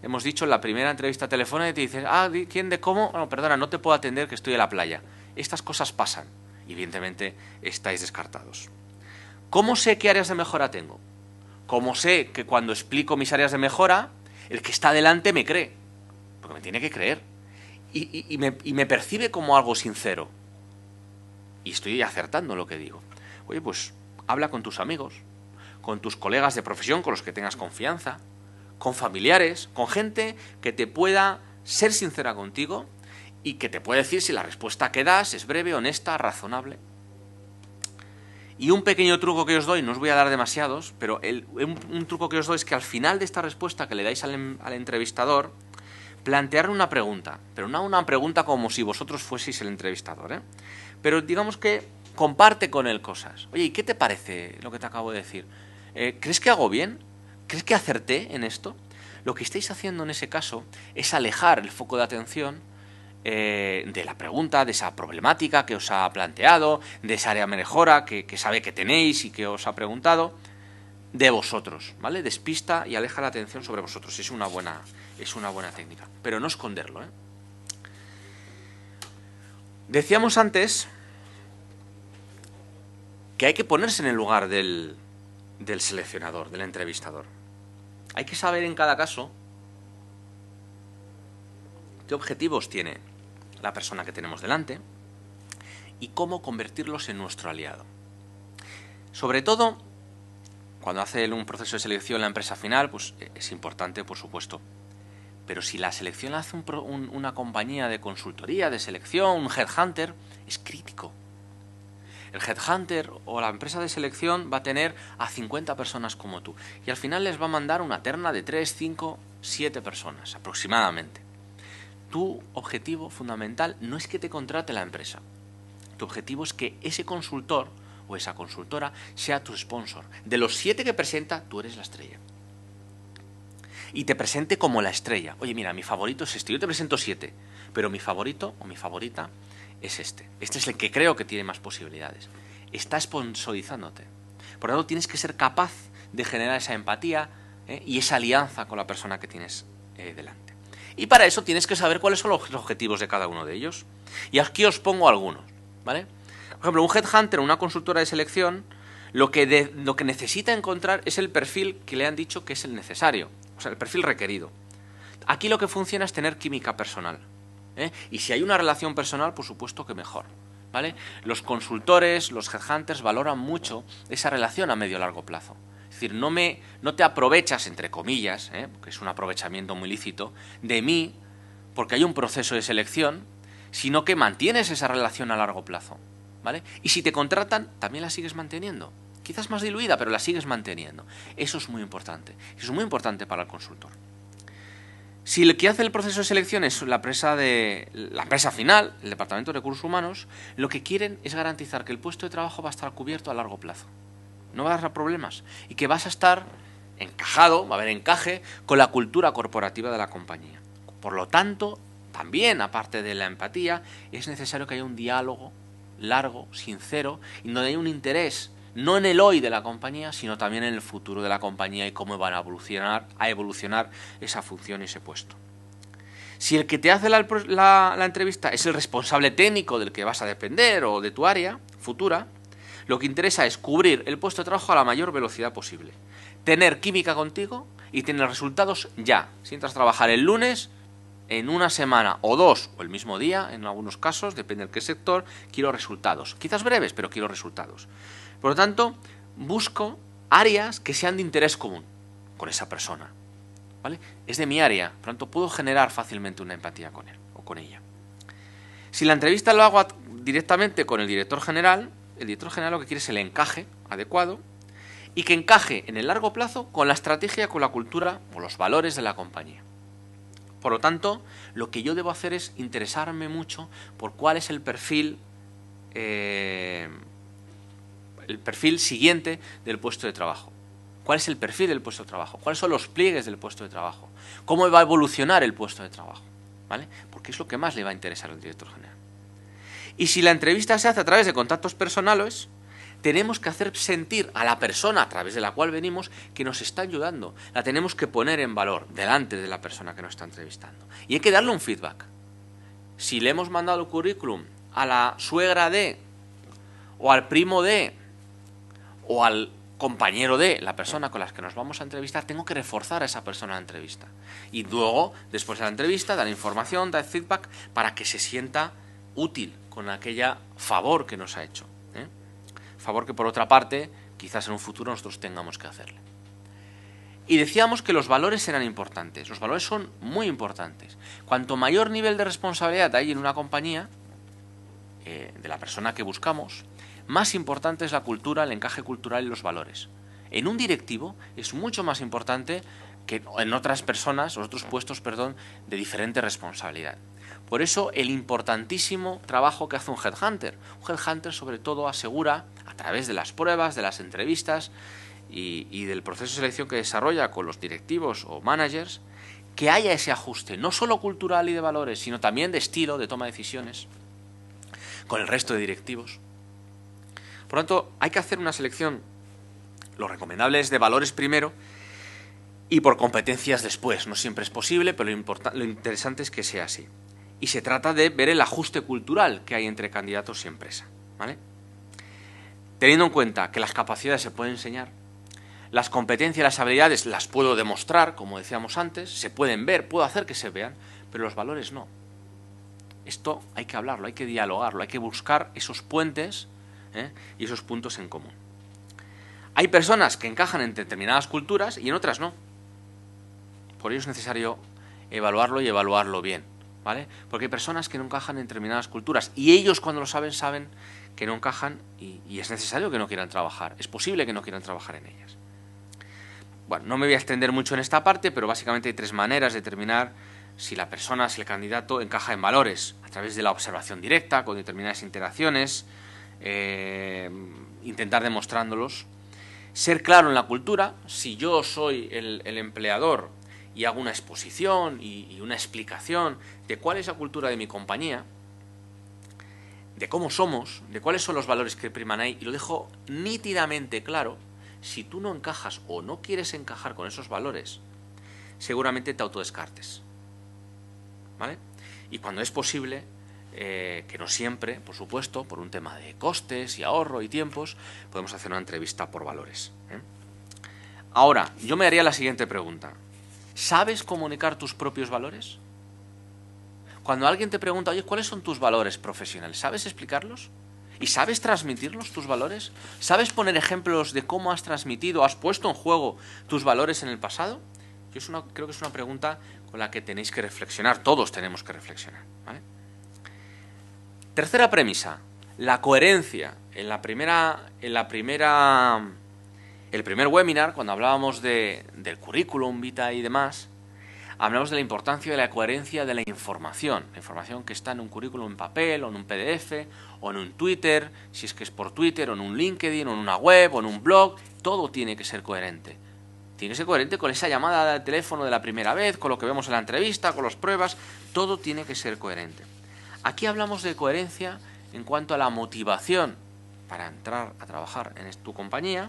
S1: hemos dicho en la primera entrevista telefónica, y te dices, ¿quién de cómo? No, perdona, no te puedo atender que estoy en la playa. Estas cosas pasan y evidentemente estáis descartados. ¿Cómo sé qué áreas de mejora tengo? ¿Cómo sé que cuando explico mis áreas de mejora, el que está delante me cree? Porque me tiene que creer. Y me percibe como algo sincero. Y estoy acertando lo que digo. Oye, pues habla con tus amigos, con tus colegas de profesión con los que tengas confianza, con familiares, con gente que te pueda ser sincera contigo y que te pueda decir si la respuesta que das es breve, honesta, razonable. Y un pequeño truco que os doy, no os voy a dar demasiados, pero un truco que os doy es que al final de esta respuesta que le dais al entrevistador, plantearle una pregunta, pero no una pregunta como si vosotros fueseis el entrevistador, ¿eh? Pero digamos que comparte con él cosas. Oye, ¿y qué te parece lo que te acabo de decir? ¿Crees que hago bien? ¿Crees que acerté en esto? Lo que estáis haciendo en ese caso es alejar el foco de atención de la pregunta, de esa problemática que os ha planteado, de esa área de mejora que sabe que tenéis y que os ha preguntado, de vosotros, ¿vale? Despista y aleja la atención sobre vosotros. Es una buena técnica, pero no esconderlo, ¿eh? Decíamos antes que hay que ponerse en el lugar del seleccionador, del entrevistador. Hay que saber en cada caso qué objetivos tiene la persona que tenemos delante y cómo convertirlos en nuestro aliado. Sobre todo, cuando hace un proceso de selección en la empresa final, pues es importante, por supuesto. Pero si la selección la hace una compañía de consultoría, de selección, un headhunter, es crítico. El headhunter o la empresa de selección va a tener a 50 personas como tú y al final les va a mandar una terna de 3, 5, 7 personas aproximadamente. Tu objetivo fundamental no es que te contrate la empresa. Tu objetivo es que ese consultor o esa consultora sea tu sponsor. De los 7 que presenta, tú eres la estrella. Y te presente como la estrella. Oye, mira, mi favorito es este. Yo te presento 7, pero mi favorito o mi favorita es este. Este es el que creo que tiene más posibilidades. Está sponsorizándote. Por lo tanto, tienes que ser capaz de generar esa empatía y esa alianza con la persona que tienes delante. Y para eso tienes que saber cuáles son los objetivos de cada uno de ellos. Y aquí os pongo algunos, ¿vale? Por ejemplo, un headhunter o una consultora de selección lo que necesita encontrar es el perfil que le han dicho que es el necesario, o sea, el perfil requerido. Aquí lo que funciona es tener química personal, ¿eh? Y si hay una relación personal, por supuesto que mejor, ¿vale? Los consultores, los headhunters valoran mucho esa relación a medio y largo plazo. Es decir, no te aprovechas, entre comillas, porque es un aprovechamiento muy lícito, de mí porque hay un proceso de selección, sino que mantienes esa relación a largo plazo, ¿vale? Y si te contratan, también la sigues manteniendo. Quizás más diluida, pero la sigues manteniendo. Eso es muy importante. Eso es muy importante para el consultor. Si el que hace el proceso de selección es la empresa final, el Departamento de Recursos Humanos, lo que quieren es garantizar que el puesto de trabajo va a estar cubierto a largo plazo. No va a dar problemas. Y que vas a estar encajado, va a haber encaje con la cultura corporativa de la compañía. Por lo tanto, también, aparte de la empatía, es necesario que haya un diálogo largo, sincero, y donde haya un interés, no en el hoy de la compañía, sino también en el futuro de la compañía y cómo van a evolucionar esa función y ese puesto. Si el que te hace la entrevista es el responsable técnico del que vas a depender o de tu área futura, lo que interesa es cubrir el puesto de trabajo a la mayor velocidad posible. Tener química contigo y tener resultados ya. Si entras a trabajar el lunes, en una semana o 2, o el mismo día, en algunos casos, depende de qué sector, quiero resultados. Quizás breves, pero quiero resultados. Por lo tanto, busco áreas que sean de interés común con esa persona, ¿vale? Es de mi área, por lo tanto, puedo generar fácilmente una empatía con él o con ella. Si la entrevista lo hago directamente con el director general lo que quiere es el encaje adecuado y que encaje en el largo plazo con la estrategia, con la cultura o los valores de la compañía. Por lo tanto, lo que yo debo hacer es interesarme mucho por cuál es el perfil siguiente del puesto de trabajo. ¿Cuál es el perfil del puesto de trabajo? ¿Cuáles son los pliegues del puesto de trabajo? ¿Cómo va a evolucionar el puesto de trabajo? ¿Vale? Porque es lo que más le va a interesar al director general. Y si la entrevista se hace a través de contactos personales, tenemos que hacer sentir a la persona a través de la cual venimos que nos está ayudando. La tenemos que poner en valor delante de la persona que nos está entrevistando. Y hay que darle un feedback. Si le hemos mandado el currículum a la suegra de, o al primo de, o al compañero de la persona con la que nos vamos a entrevistar, tengo que reforzar a esa persona en la entrevista. Y luego, después de la entrevista, dar información, dar feedback para que se sienta útil con aquella favor que nos ha hecho. Favor que, por otra parte, quizás en un futuro nosotros tengamos que hacerle. Y decíamos que los valores eran importantes. Los valores son muy importantes. Cuanto mayor nivel de responsabilidad hay en una compañía, de la persona que buscamos, más importante es la cultura, el encaje cultural y los valores. En un directivo es mucho más importante que en otras personas, otros puestos, perdón, de diferente responsabilidad. Por eso el importantísimo trabajo que hace un headhunter. Un headhunter sobre todo asegura, a través de las pruebas, de las entrevistas y del proceso de selección que desarrolla con los directivos o managers, que haya ese ajuste, no solo cultural y de valores, sino también de estilo, de toma de decisiones, con el resto de directivos. Por lo tanto, hay que hacer una selección, lo recomendable es de valores primero y por competencias después. No siempre es posible, pero lo interesante es que sea así. Y se trata de ver el ajuste cultural que hay entre candidatos y empresa, ¿vale? Teniendo en cuenta que las capacidades se pueden enseñar, las competencias y las habilidades las puedo demostrar, como decíamos antes, se pueden ver, puedo hacer que se vean, pero los valores no. Esto hay que hablarlo, hay que dialogarlo, hay que buscar esos puentes y esos puntos en común. Hay personas que encajan en determinadas culturas y en otras no. Por ello es necesario evaluarlo y evaluarlo bien, ¿vale? Porque hay personas que no encajan en determinadas culturas y ellos cuando lo saben, saben que no encajan y es necesario que no quieran trabajar. Es posible que no quieran trabajar en ellas. Bueno, no me voy a extender mucho en esta parte, pero básicamente hay tres maneras de determinar si la persona, si el candidato encaja en valores, a través de la observación directa, con determinadas interacciones, intentar demostrándolos. Ser claro en la cultura, si yo soy el empleador y hago una exposición y una explicación de cuál es la cultura de mi compañía, de cómo somos, de cuáles son los valores que priman ahí, y lo dejo nítidamente claro, si tú no encajas o no quieres encajar con esos valores, seguramente te autodescartes, ¿vale? Y cuando es posible, que no siempre, por supuesto, por un tema de costes y ahorro y tiempos, podemos hacer una entrevista por valores, ¿eh? Ahora, yo me haría la siguiente pregunta. ¿Sabes comunicar tus propios valores? Cuando alguien te pregunta, oye, ¿cuáles son tus valores profesionales? ¿Sabes explicarlos? ¿Y sabes transmitirlos, tus valores? ¿Sabes poner ejemplos de cómo has transmitido, has puesto en juego tus valores en el pasado? Yo creo que es una pregunta con la que tenéis que reflexionar, todos tenemos que reflexionar, ¿vale? Tercera premisa, la coherencia. El primer webinar, cuando hablábamos del currículum, vitae y demás, hablamos de la importancia de la coherencia de la información que está en un currículum en papel, o en un PDF, o en un Twitter, si es que es por Twitter, o en un LinkedIn, o en una web, o en un blog. Todo tiene que ser coherente. Tiene que ser coherente con esa llamada de teléfono de la primera vez, con lo que vemos en la entrevista, con las pruebas. Todo tiene que ser coherente. Aquí hablamos de coherencia en cuanto a la motivación para entrar a trabajar en tu compañía,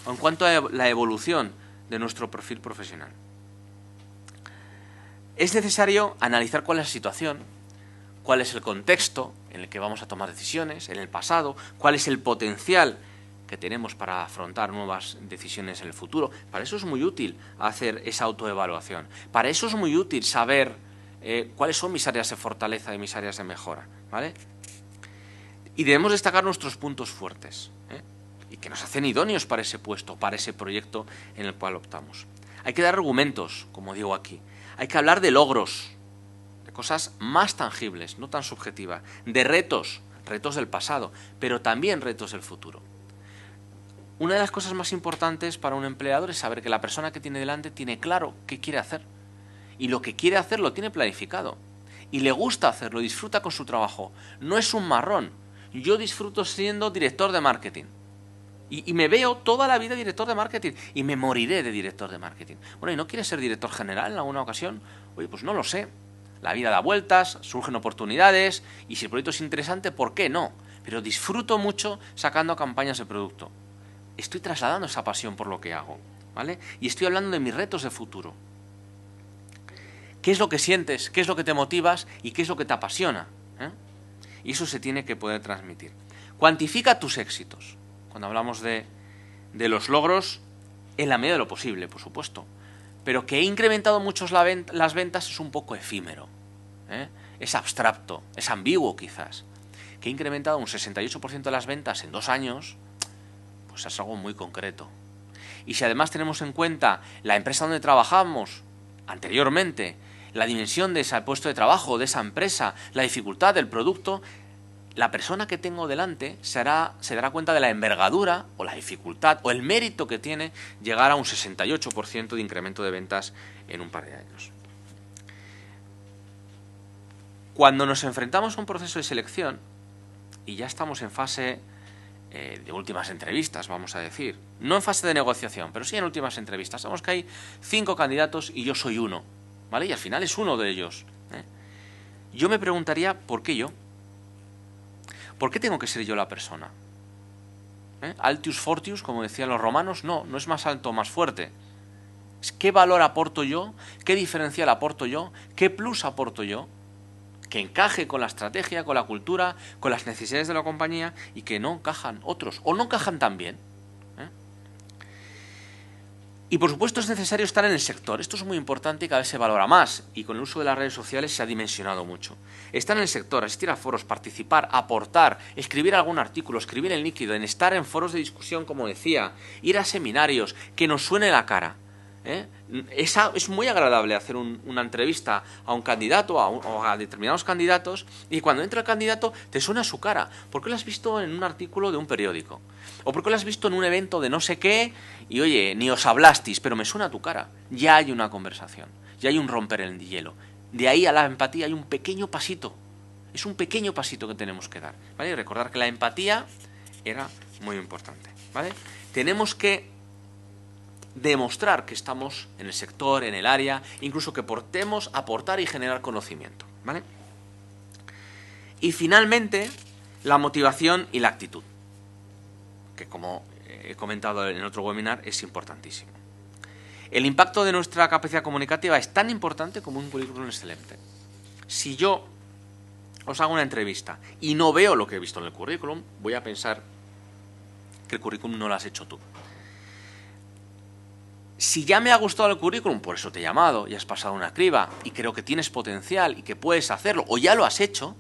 S1: o en cuanto a la evolución de nuestro perfil profesional. Es necesario analizar cuál es la situación, cuál es el contexto en el que vamos a tomar decisiones, en el pasado, cuál es el potencial que tenemos para afrontar nuevas decisiones en el futuro. Para eso es muy útil hacer esa autoevaluación. Para eso es muy útil saber cuáles son mis áreas de fortaleza y mis áreas de mejora, ¿vale? Y debemos destacar nuestros puntos fuertes, y que nos hacen idóneos para ese puesto, para ese proyecto en el cual optamos. Hay que dar argumentos, como digo aquí. Hay que hablar de logros, de cosas más tangibles, no tan subjetivas, de retos del pasado, pero también retos del futuro. Una de las cosas más importantes para un empleador es saber que la persona que tiene delante tiene claro qué quiere hacer. Y lo que quiere hacer lo tiene planificado. Y le gusta hacerlo, disfruta con su trabajo. No es un marrón. Yo disfruto siendo director de marketing. Y me veo toda la vida director de marketing. Y me moriré de director de marketing. Bueno, ¿y no quieres ser director general en alguna ocasión? Oye, pues no lo sé. La vida da vueltas, surgen oportunidades. Y si el proyecto es interesante, ¿por qué no? Pero disfruto mucho sacando campañas de producto. Estoy trasladando esa pasión por lo que hago, ¿vale? Y estoy hablando de mis retos de futuro. ¿Qué es lo que sientes? ¿Qué es lo que te motivas? ¿Y qué es lo que te apasiona? Y eso se tiene que poder transmitir. Cuantifica tus éxitos. Cuando hablamos de los logros, en la medida de lo posible, por supuesto. Pero que he incrementado mucho las ventas es un poco efímero. Es abstracto, es ambiguo quizás. Que he incrementado un 68% de las ventas en 2 años, pues es algo muy concreto. Y si además tenemos en cuenta la empresa donde trabajamos anteriormente, la dimensión de ese puesto de trabajo, de esa empresa, la dificultad del producto, la persona que tengo delante se dará cuenta de la envergadura o la dificultad o el mérito que tiene llegar a un 68% de incremento de ventas en un par de años. Cuando nos enfrentamos a un proceso de selección y ya estamos en fase de últimas entrevistas, vamos a decir, no en fase de negociación, pero sí en últimas entrevistas, sabemos que hay 5 candidatos y yo soy uno, ¿vale? Y al final es uno de ellos, ¿eh? Yo me preguntaría, ¿por qué yo? ¿Por qué tengo que ser yo la persona? Altius fortius, como decían los romanos, no es más alto o más fuerte. Es qué valor aporto yo, qué diferencial aporto yo, qué plus aporto yo, que encaje con la estrategia, con la cultura, con las necesidades de la compañía y que no encajan otros, o no encajan tan bien. Y por supuesto es necesario estar en el sector. Esto es muy importante y cada vez se valora más. Y con el uso de las redes sociales se ha dimensionado mucho. Estar en el sector, asistir a foros, participar, aportar, escribir algún artículo, escribir el líquido, en estar en foros de discusión, como decía, ir a seminarios, que nos suene la cara. Es muy agradable hacer una entrevista a un candidato o a determinados candidatos y cuando entra el candidato te suena su cara. ¿Por qué lo has visto en un artículo de un periódico? ¿O por qué lo has visto en un evento de no sé qué y oye, ni os hablasteis, pero me suena tu cara? Ya hay una conversación, ya hay un romper el hielo. De ahí a la empatía hay un pequeño pasito. Es un pequeño pasito que tenemos que dar, ¿vale? Y recordar que la empatía era muy importante, ¿vale? Tenemos que demostrar que estamos en el sector, en el área, incluso que portemos, aportar y generar conocimiento, ¿vale? Y finalmente, la motivación y la actitud, que como he comentado en otro webinar, es importantísimo. El impacto de nuestra capacidad comunicativa es tan importante como un currículum excelente. Si yo os hago una entrevista y no veo lo que he visto en el currículum, voy a pensar que el currículum no lo has hecho tú. Si ya me ha gustado el currículum, por eso te he llamado y has pasado una criba y creo que tienes potencial y que puedes hacerlo o ya lo has hecho,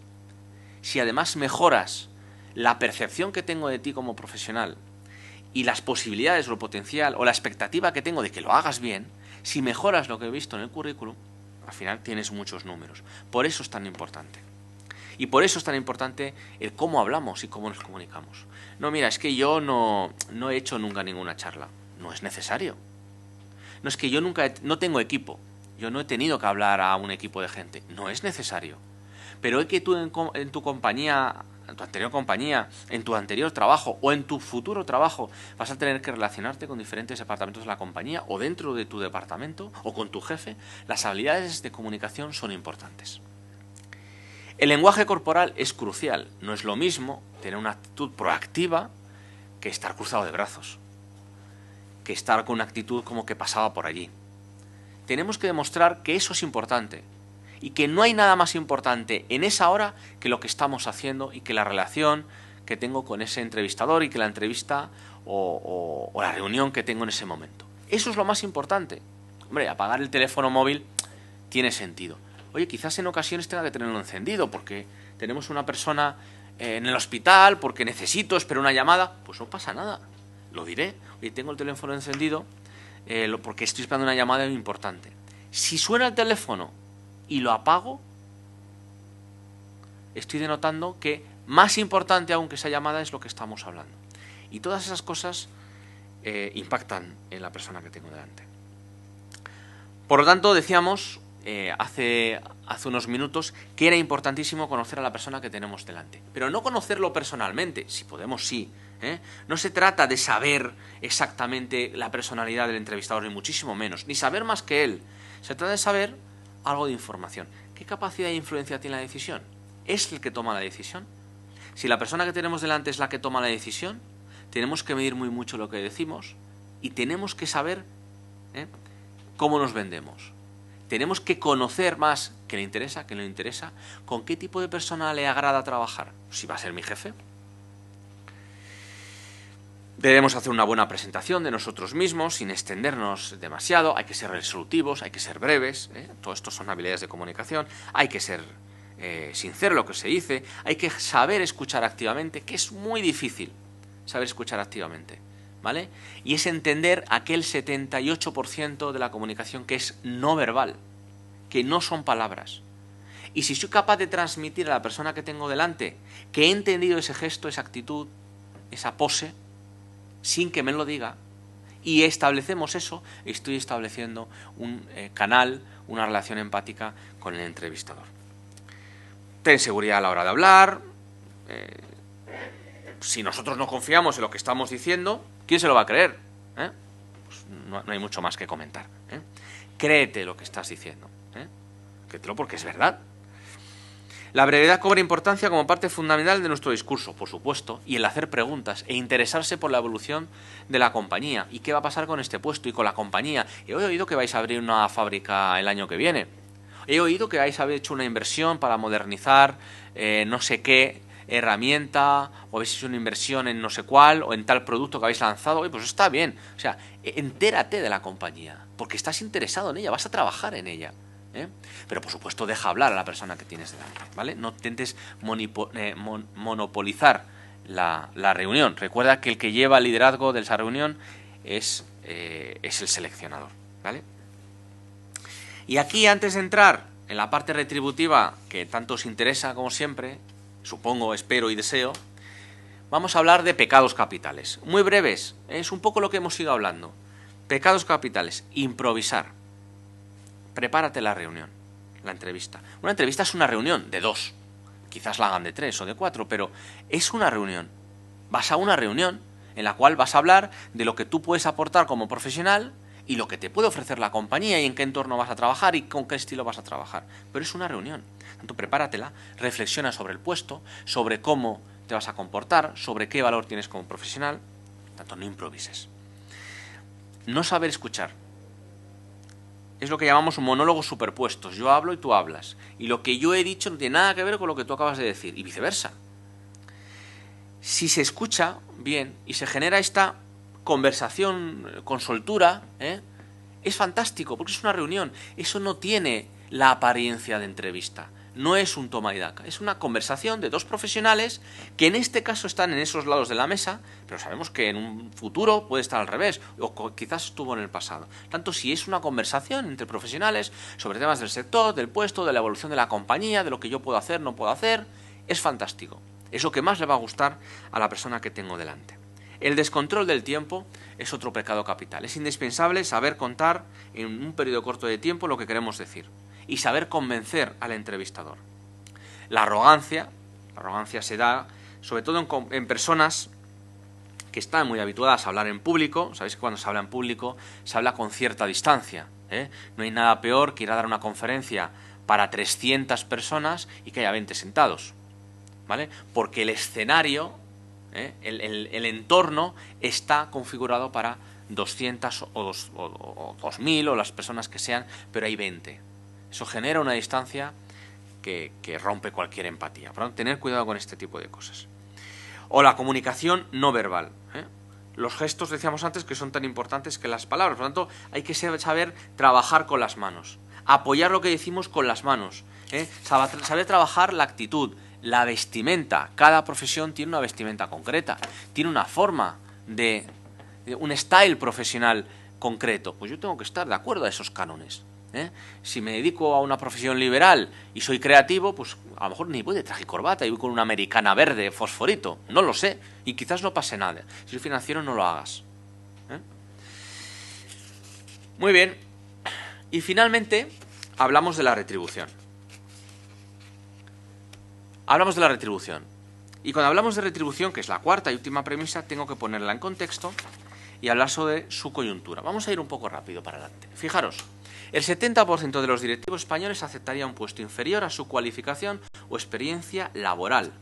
S1: si además mejoras la percepción que tengo de ti como profesional y las posibilidades o el potencial o la expectativa que tengo de que lo hagas bien, si mejoras lo que he visto en el currículum, al final tienes muchos números. Por eso es tan importante. Y por eso es tan importante el cómo hablamos y cómo nos comunicamos. No, mira, es que yo no he hecho nunca ninguna charla. No es necesario. No es que yo no tengo equipo, yo no he tenido que hablar a un equipo de gente, no es necesario. Pero es que tú en tu compañía, en tu anterior compañía, en tu anterior trabajo o en tu futuro trabajo vas a tener que relacionarte con diferentes departamentos de la compañía o dentro de tu departamento o con tu jefe, las habilidades de comunicación son importantes. El lenguaje corporal es crucial, no es lo mismo tener una actitud proactiva que estar cruzado de brazos, que estar con una actitud como que pasaba por allí. Tenemos que demostrar que eso es importante y que no hay nada más importante en esa hora que lo que estamos haciendo y que la relación que tengo con ese entrevistador y que la entrevista o la reunión que tengo en ese momento. Eso es lo más importante. Hombre, apagar el teléfono móvil tiene sentido. Oye, quizás en ocasiones tenga que tenerlo encendido porque tenemos una persona en el hospital, porque espero una llamada, pues no pasa nada. Lo diré, oye, tengo el teléfono encendido porque estoy esperando una llamada importante. Si suena el teléfono y lo apago, estoy denotando que más importante aún que esa llamada es lo que estamos hablando. Y todas esas cosas impactan en la persona que tengo delante. Por lo tanto, decíamos hace unos minutos que era importantísimo conocer a la persona que tenemos delante. Pero no conocerlo personalmente, si podemos sí. No se trata de saber exactamente la personalidad del entrevistador, ni muchísimo menos, ni saber más que él. Se trata de saber algo de información. ¿Qué capacidad de influencia tiene la decisión? ¿Es el que toma la decisión? Si la persona que tenemos delante es la que toma la decisión, tenemos que medir muy mucho lo que decimos y tenemos que saber cómo nos vendemos. Tenemos que conocer más qué le interesa, qué no le interesa, con qué tipo de persona le agrada trabajar. Si va a ser mi jefe. Debemos hacer una buena presentación de nosotros mismos sin extendernos demasiado. Hay que ser resolutivos, hay que ser breves. Todo esto son habilidades de comunicación. Hay que ser sincero en lo que se dice. Hay que saber escuchar activamente, que es muy difícil saber escuchar activamente, ¿vale? Y es entender aquel 78% de la comunicación que es no verbal, que no son palabras. Y si soy capaz de transmitir a la persona que tengo delante que he entendido ese gesto, esa actitud, esa pose, sin que me lo diga, y establecemos eso, estoy estableciendo un canal, una relación empática con el entrevistador. Ten seguridad a la hora de hablar. Si nosotros no confiamos en lo que estamos diciendo, ¿quién se lo va a creer? Pues no hay mucho más que comentar. Créete lo que estás diciendo. Créetelo porque es verdad. La brevedad cobra importancia como parte fundamental de nuestro discurso, por supuesto, y el hacer preguntas e interesarse por la evolución de la compañía. ¿Y qué va a pasar con este puesto y con la compañía? He oído que vais a abrir una fábrica el año que viene. He oído que habéis hecho una inversión para modernizar no sé qué herramienta, o habéis hecho una inversión en no sé cuál, o en tal producto que habéis lanzado. Oye, pues está bien. O sea, entérate de la compañía, porque estás interesado en ella, vas a trabajar en ella. Pero por supuesto deja hablar a la persona que tienes delante, ¿vale? No intentes monopolizar la reunión. Recuerda que el que lleva el liderazgo de esa reunión es el seleccionador, ¿vale? Y aquí, antes de entrar en la parte retributiva que tanto os interesa como siempre, supongo, espero y deseo, vamos a hablar de pecados capitales. Muy breves, es un poco lo que hemos ido hablando. Pecados capitales, improvisar. Prepárate la reunión, la entrevista. Una entrevista es una reunión de 2. Quizás la hagan de 3 o de 4, pero es una reunión. Vas a una reunión en la cual vas a hablar de lo que tú puedes aportar como profesional y lo que te puede ofrecer la compañía y en qué entorno vas a trabajar y con qué estilo vas a trabajar. Pero es una reunión. Tanto prepáratela, reflexiona sobre el puesto, sobre cómo te vas a comportar, sobre qué valor tienes como profesional. Tanto no improvises. No saber escuchar. Es lo que llamamos monólogos superpuestos. Yo hablo y tú hablas. Y lo que yo he dicho no tiene nada que ver con lo que tú acabas de decir. Y viceversa. Si se escucha bien y se genera esta conversación con soltura, es fantástico, porque es una reunión. Eso no tiene la apariencia de entrevista. No es un toma y daca. Es una conversación de 2 profesionales que en este caso están en esos lados de la mesa, pero sabemos que en un futuro puede estar al revés, o quizás estuvo en el pasado. Tanto si es una conversación entre profesionales sobre temas del sector, del puesto, de la evolución de la compañía, de lo que yo puedo hacer, no puedo hacer, es fantástico. Es lo que más le va a gustar a la persona que tengo delante. El descontrol del tiempo es otro pecado capital. Es indispensable saber contar en un periodo corto de tiempo lo que queremos decir y saber convencer al entrevistador. La arrogancia se da sobre todo en personas que están muy habituadas a hablar en público. Sabéis que cuando se habla en público se habla con cierta distancia. No hay nada peor que ir a dar una conferencia para 300 personas y que haya 20 sentados, ¿vale? Porque el escenario, el entorno está configurado para 200 o 2000 o las personas que sean, pero hay 20. Eso genera una distancia que rompe cualquier empatía. Por lo tanto, tener cuidado con este tipo de cosas. O la comunicación no verbal. Los gestos, decíamos antes, que son tan importantes que las palabras. Por lo tanto, hay que saber trabajar con las manos. Apoyar lo que decimos con las manos. Saber trabajar la actitud, la vestimenta. Cada profesión tiene una vestimenta concreta. Tiene una forma un style profesional concreto. Pues yo tengo que estar de acuerdo a esos cánones. Si me dedico a una profesión liberal y soy creativo, pues a lo mejor ni voy de traje y corbata y voy con una americana verde fosforito, no lo sé, y quizás no pase nada. Si soy financiero, no lo hagas. Muy bien, y finalmente hablamos de la retribución. Y cuando hablamos de retribución, que es la cuarta y última premisa, tengo que ponerla en contexto y hablar sobre su coyuntura. Vamos a ir un poco rápido para adelante. Fijaros. El 70% de los directivos españoles aceptaría un puesto inferior a su cualificación o experiencia laboral.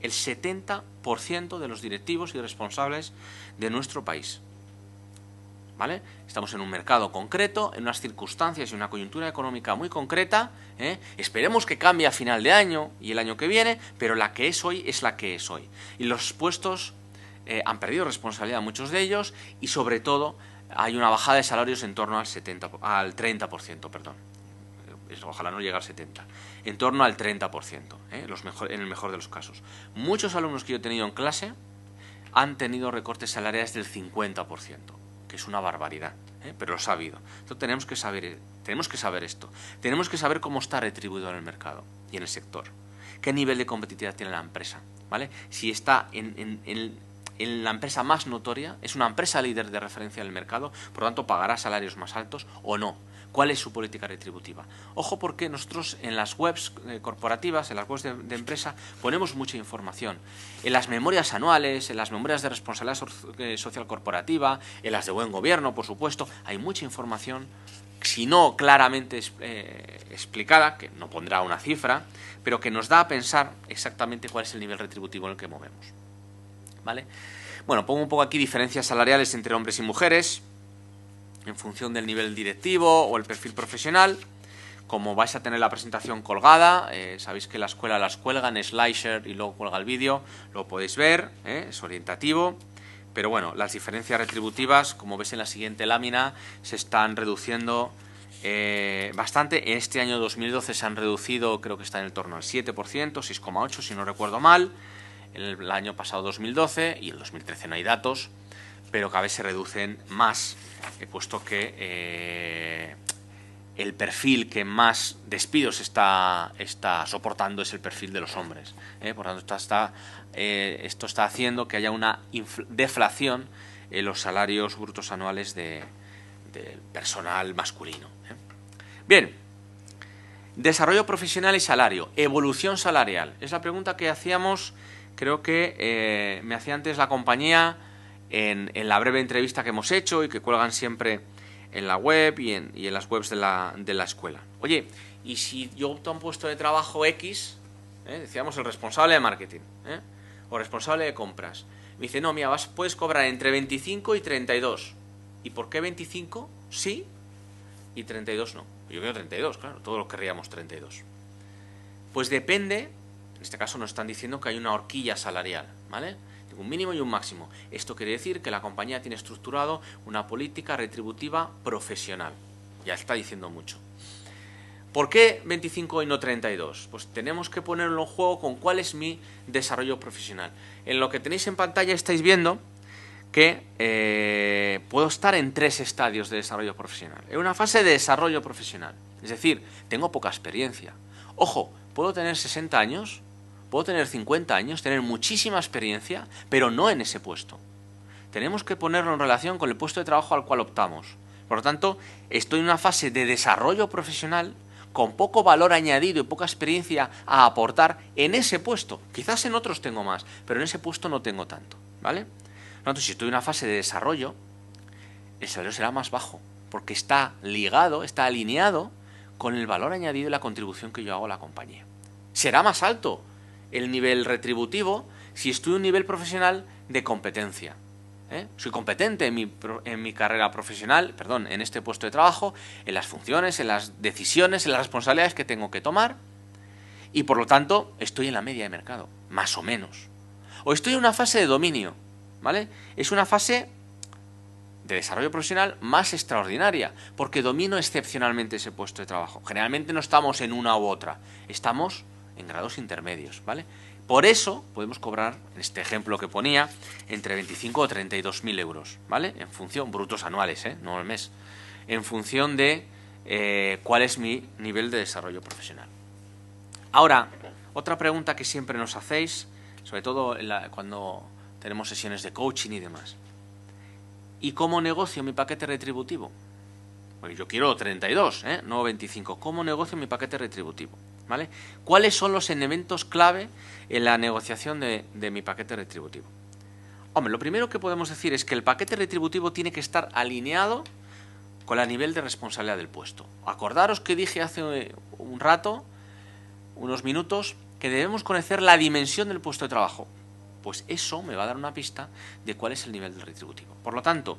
S1: El 70% de los directivos y responsables de nuestro país. ¿Vale? Estamos en un mercado concreto, en unas circunstancias y una coyuntura económica muy concreta. Esperemos que cambie a final de año y el año que viene, pero la que es hoy es la que es hoy. Y los puestos han perdido responsabilidad muchos de ellos y sobre todo hay una bajada de salarios en torno al 30%, perdón. Ojalá no llegue al 70%. En torno al 30%, en el mejor de los casos. Muchos alumnos que yo he tenido en clase han tenido recortes salariales del 50%, que es una barbaridad, pero lo ha habido. Entonces tenemos que saber Tenemos que saber esto. Tenemos que saber cómo está retribuido en el mercado y en el sector. ¿Qué nivel de competitividad tiene la empresa? ¿Vale? Si está en la empresa más notoria, es una empresa líder de referencia en el mercado, por lo tanto pagará salarios más altos o no. ¿Cuál es su política retributiva? Ojo, porque nosotros en las webs corporativas, en las webs de empresa, ponemos mucha información. En las memorias anuales, en las memorias de responsabilidad social corporativa, en las de buen gobierno, por supuesto, hay mucha información, si no claramente explicada, que no pondrá una cifra, pero que nos da a pensar exactamente cuál es el nivel retributivo en el que movemos. ¿Vale? Bueno, pongo un poco aquí diferencias salariales entre hombres y mujeres, en función del nivel directivo o el perfil profesional. Como vais a tener la presentación colgada, sabéis que la escuela las cuelga en SlideShare y luego cuelga el vídeo, lo podéis ver, es orientativo. Pero bueno, las diferencias retributivas, como ves en la siguiente lámina, se están reduciendo bastante. En este año 2012 se han reducido, creo que está en el torno al 7%, 6,8% si no recuerdo mal. El año pasado 2012 y el 2013 no hay datos, pero cada vez se reducen más, puesto que el perfil que más despidos está soportando es el perfil de los hombres. Por tanto, esto está haciendo que haya una deflación en los salarios brutos anuales del personal masculino. Bien, desarrollo profesional y salario, evolución salarial. Es la pregunta que hacíamos, creo que me hacía antes la compañía en la breve entrevista que hemos hecho y que cuelgan siempre en la web y en las webs de la escuela. Oye, y si yo opto a un puesto de trabajo X, decíamos el responsable de marketing, o responsable de compras, me dice, no, mira, puedes cobrar entre 25 y 32. ¿Y por qué 25 sí y 32 no? Yo quiero 32, claro, todos querríamos 32. Pues depende, en este caso nos están diciendo que hay una horquilla salarial, ¿vale? Un mínimo y un máximo. Esto quiere decir que la compañía tiene estructurado una política retributiva profesional. Ya está diciendo mucho. ¿Por qué 25 y no 32? Pues tenemos que ponerlo en juego con cuál es mi desarrollo profesional. En lo que tenéis en pantalla estáis viendo que puedo estar en 3 estadios de desarrollo profesional. En una fase de desarrollo profesional. Es decir, tengo poca experiencia. Ojo, puedo tener 60 años... Puedo tener 50 años, tener muchísima experiencia, pero no en ese puesto. Tenemos que ponerlo en relación con el puesto de trabajo al cual optamos. Por lo tanto, estoy en una fase de desarrollo profesional con poco valor añadido y poca experiencia a aportar en ese puesto. Quizás en otros tengo más, pero en ese puesto no tengo tanto, ¿vale? Por lo tanto, si estoy en una fase de desarrollo, el salario será más bajo, porque está ligado, está alineado con el valor añadido y la contribución que yo hago a la compañía. Será más alto el nivel retributivo si estoy en un nivel profesional de competencia. Soy competente en mi carrera profesional, perdón, en este puesto de trabajo, en las funciones, en las decisiones, en las responsabilidades que tengo que tomar y por lo tanto estoy en la media de mercado, más o menos. O estoy en una fase de dominio, ¿vale? Es una fase de desarrollo profesional más extraordinaria, porque domino excepcionalmente ese puesto de trabajo. Generalmente no estamos en una u otra, estamos en grados intermedios, ¿vale? Por eso podemos cobrar, en este ejemplo que ponía, entre 25 o 32.000 euros, ¿vale? En función, brutos anuales, no al mes, en función de cuál es mi nivel de desarrollo profesional. Ahora, otra pregunta que siempre nos hacéis, sobre todo cuando tenemos sesiones de coaching y demás. ¿Y cómo negocio mi paquete retributivo? Pues yo quiero 32, no 25. ¿Cómo negocio mi paquete retributivo? ¿Vale? ¿Cuáles son los elementos clave en la negociación de mi paquete retributivo? Hombre, lo primero que podemos decir es que el paquete retributivo tiene que estar alineado con el nivel de responsabilidad del puesto. Acordaros que dije hace un rato, unos minutos, que debemos conocer la dimensión del puesto de trabajo. Pues eso me va a dar una pista de cuál es el nivel del retributivo. Por lo tanto,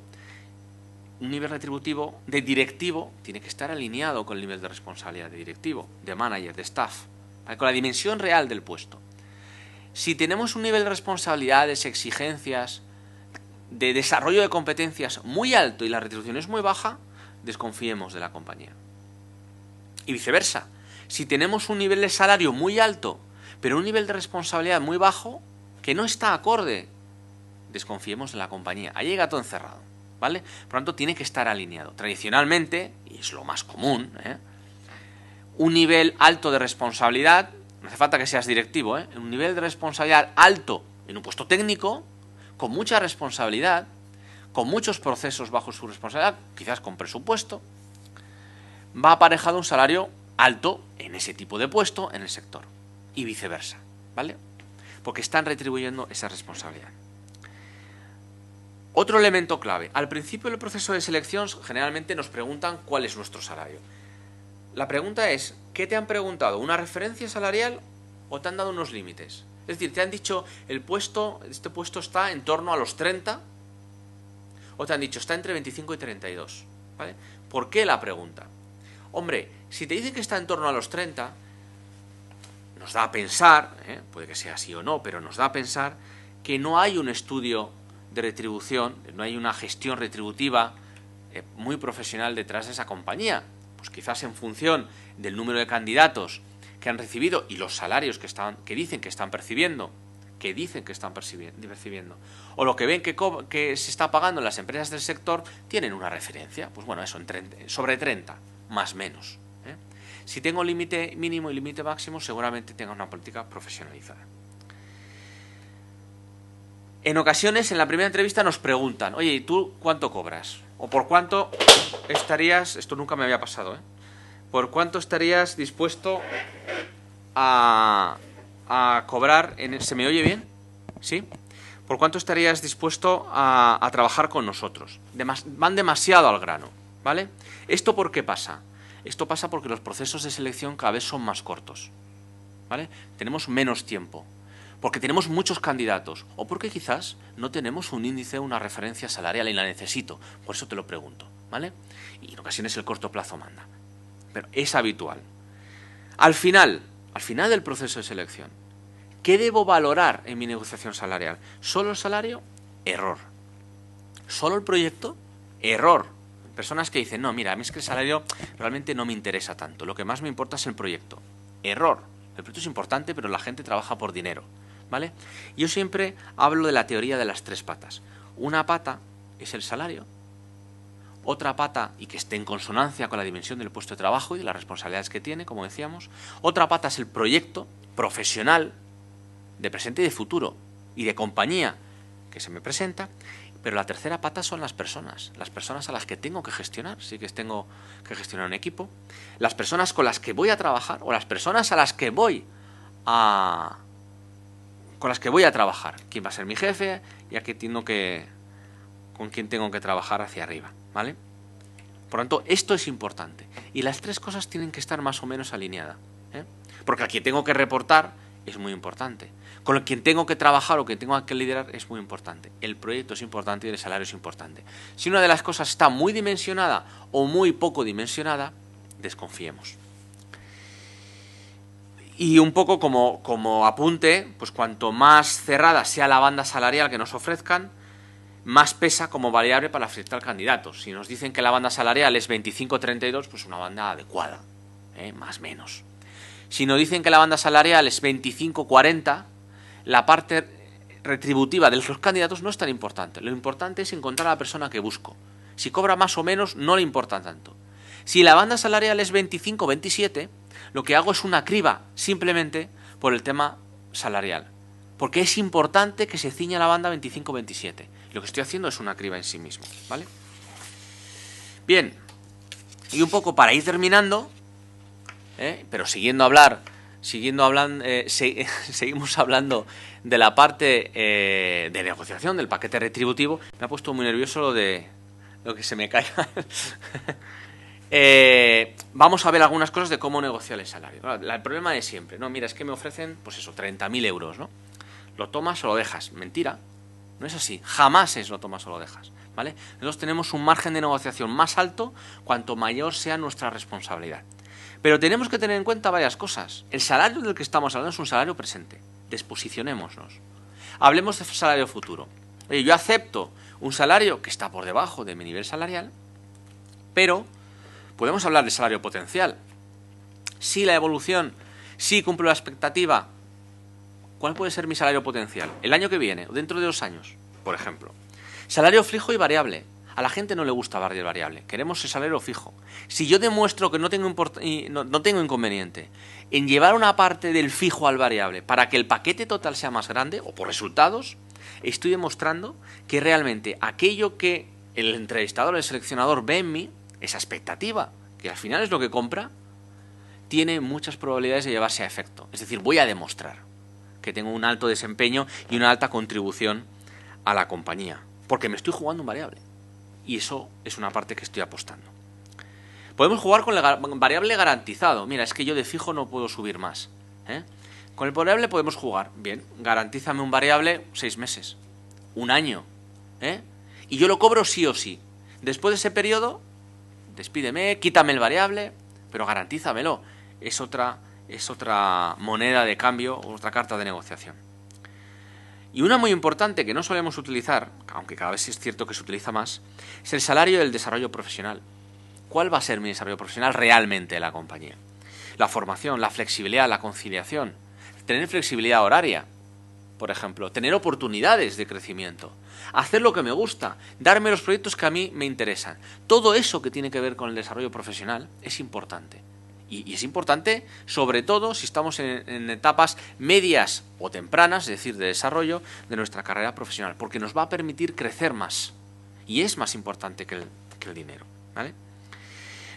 S1: un nivel retributivo de directivo tiene que estar alineado con el nivel de responsabilidad de directivo, de manager, de staff, ¿vale? Con la dimensión real del puesto. Si tenemos un nivel de responsabilidades, exigencias, de desarrollo de competencias muy alto y la retribución es muy baja, desconfiemos de la compañía. Y viceversa, si tenemos un nivel de salario muy alto, pero un nivel de responsabilidad muy bajo, que no está acorde, desconfiemos de la compañía. Ahí hay gato encerrado. ¿vale? Por lo tanto, tiene que estar alineado. Tradicionalmente, y es lo más común, un nivel alto de responsabilidad, no hace falta que seas directivo, un nivel de responsabilidad alto en un puesto técnico, con mucha responsabilidad, con muchos procesos bajo su responsabilidad, quizás con presupuesto, va aparejado un salario alto en ese tipo de puesto en el sector y viceversa, ¿vale? Porque están retribuyendo esa responsabilidad. Otro elemento clave. Al principio del proceso de selección generalmente nos preguntan cuál es nuestro salario. La pregunta es, ¿qué te han preguntado? ¿Una referencia salarial o te han dado unos límites? Es decir, te han dicho, este puesto está en torno a los 30, o te han dicho, está entre 25 y 32, ¿vale? ¿Por qué la pregunta? Hombre, si te dicen que está en torno a los 30, nos da a pensar, puede que sea así o no, pero nos da a pensar que no hay un estudio de retribución, no hay una gestión retributiva muy profesional detrás de esa compañía. Pues quizás en función del número de candidatos que han recibido y los salarios que dicen que están percibiendo, o lo que ven que se está pagando en las empresas del sector, tienen una referencia, pues bueno, eso, sobre 30, más o menos. Si tengo límite mínimo y límite máximo, seguramente tenga una política profesionalizada. En ocasiones, en la primera entrevista nos preguntan, oye, ¿y tú cuánto cobras? O por cuánto estarías, esto nunca me había pasado, ¿por cuánto estarías dispuesto a cobrar? ¿Se me oye bien? ¿Sí? ¿Por cuánto estarías dispuesto a trabajar con nosotros? Van demasiado al grano, ¿vale? ¿Esto por qué pasa? Esto pasa porque los procesos de selección cada vez son más cortos, ¿vale? Tenemos menos tiempo, porque tenemos muchos candidatos, o porque quizás no tenemos un índice, una referencia salarial y la necesito, por eso te lo pregunto, ¿vale? Y en ocasiones el corto plazo manda, pero es habitual. Al final del proceso de selección, ¿qué debo valorar en mi negociación salarial? ¿Solo el salario? Error. ¿Solo el proyecto? Error. Personas que dicen, no, mira, a mí es que el salario realmente no me interesa tanto, lo que más me importa es el proyecto. Error. El proyecto es importante, pero la gente trabaja por dinero, ¿vale? Yo siempre hablo de la teoría de las 3 patas. Una pata es el salario, otra pata, y que esté en consonancia con la dimensión del puesto de trabajo y de las responsabilidades que tiene, como decíamos. Otra pata es el proyecto profesional, de presente y de futuro, y de compañía que se me presenta. Pero la tercera pata son las personas a las que tengo que gestionar, sí que tengo que gestionar un equipo, las personas con las que voy a trabajar o las personas a las que voy a trabajar, quién va a ser mi jefe y con quién tengo que trabajar hacia arriba, ¿vale? Por lo tanto, esto es importante y las 3 cosas tienen que estar más o menos alineadas, porque a quien tengo que reportar es muy importante. Con quien tengo que trabajar o quien tengo que liderar es muy importante. El proyecto es importante y el salario es importante. Si una de las cosas está muy dimensionada o muy poco dimensionada, desconfiemos. Y un poco como apunte, pues cuanto más cerrada sea la banda salarial que nos ofrezcan, más pesa como variable para afectar al candidato. Si nos dicen que la banda salarial es 25-32, pues una banda adecuada, más o menos. Si nos dicen que la banda salarial es 25-40, la parte retributiva de los candidatos no es tan importante. Lo importante es encontrar a la persona que busco. Si cobra más o menos, no le importa tanto. Si la banda salarial es 25-27, lo que hago es una criba simplemente por el tema salarial. Porque es importante que se ciña la banda 25-27. Lo que estoy haciendo es una criba en sí mismo, ¿vale? Bien, y un poco para ir terminando, pero seguimos hablando de la parte de negociación, del paquete retributivo. Me ha puesto muy nervioso lo que se me caiga. Vamos a ver algunas cosas de cómo negociar el salario. El problema es siempre, no, mira, es que me ofrecen, pues eso, 30.000 euros, ¿no? ¿Lo tomas o lo dejas? Mentira, no es así, jamás es lo tomas o lo dejas, ¿vale? Nosotros tenemos un margen de negociación más alto cuanto mayor sea nuestra responsabilidad. Pero tenemos que tener en cuenta varias cosas. El salario del que estamos hablando es un salario presente. Desposicionémonos. Hablemos de salario futuro. Oye, yo acepto un salario que está por debajo de mi nivel salarial, pero podemos hablar de salario potencial. Si la evolución, si cumplo la expectativa, ¿cuál puede ser mi salario potencial? El año que viene o dentro de 2 años, por ejemplo. Salario fijo y variable. A la gente no le gusta el variable, queremos el salario fijo. Si yo demuestro que no tengo inconveniente en llevar una parte del fijo al variable para que el paquete total sea más grande, o por resultados, estoy demostrando que realmente aquello que el entrevistador, el seleccionador ve en mí, esa expectativa, que al final es lo que compra, tiene muchas probabilidades de llevarse a efecto. Es decir, voy a demostrar que tengo un alto desempeño y una alta contribución a la compañía, porque me estoy jugando un variable. Y eso es una parte que estoy apostando. Podemos jugar con el variable garantizado. Mira, es que yo de fijo no puedo subir más, ¿eh? Con el variable podemos jugar. Bien, garantízame un variable 6 meses, 1 año, ¿eh? Y yo lo cobro sí o sí. Después de ese periodo, despídeme, quítame el variable, pero garantízamelo. Es otra moneda de cambio, otra carta de negociación. Y una muy importante que no solemos utilizar, aunque cada vez es cierto que se utiliza más, es el salario del desarrollo profesional. ¿Cuál va a ser mi desarrollo profesional realmente en la compañía? La formación, la flexibilidad, la conciliación, tener flexibilidad horaria, por ejemplo, tener oportunidades de crecimiento, hacer lo que me gusta, darme los proyectos que a mí me interesan. Todo eso que tiene que ver con el desarrollo profesional es importante. Y es importante, sobre todo, si estamos en etapas medias o tempranas, es decir, de desarrollo de nuestra carrera profesional, porque nos va a permitir crecer más. Y es más importante que el dinero, ¿vale?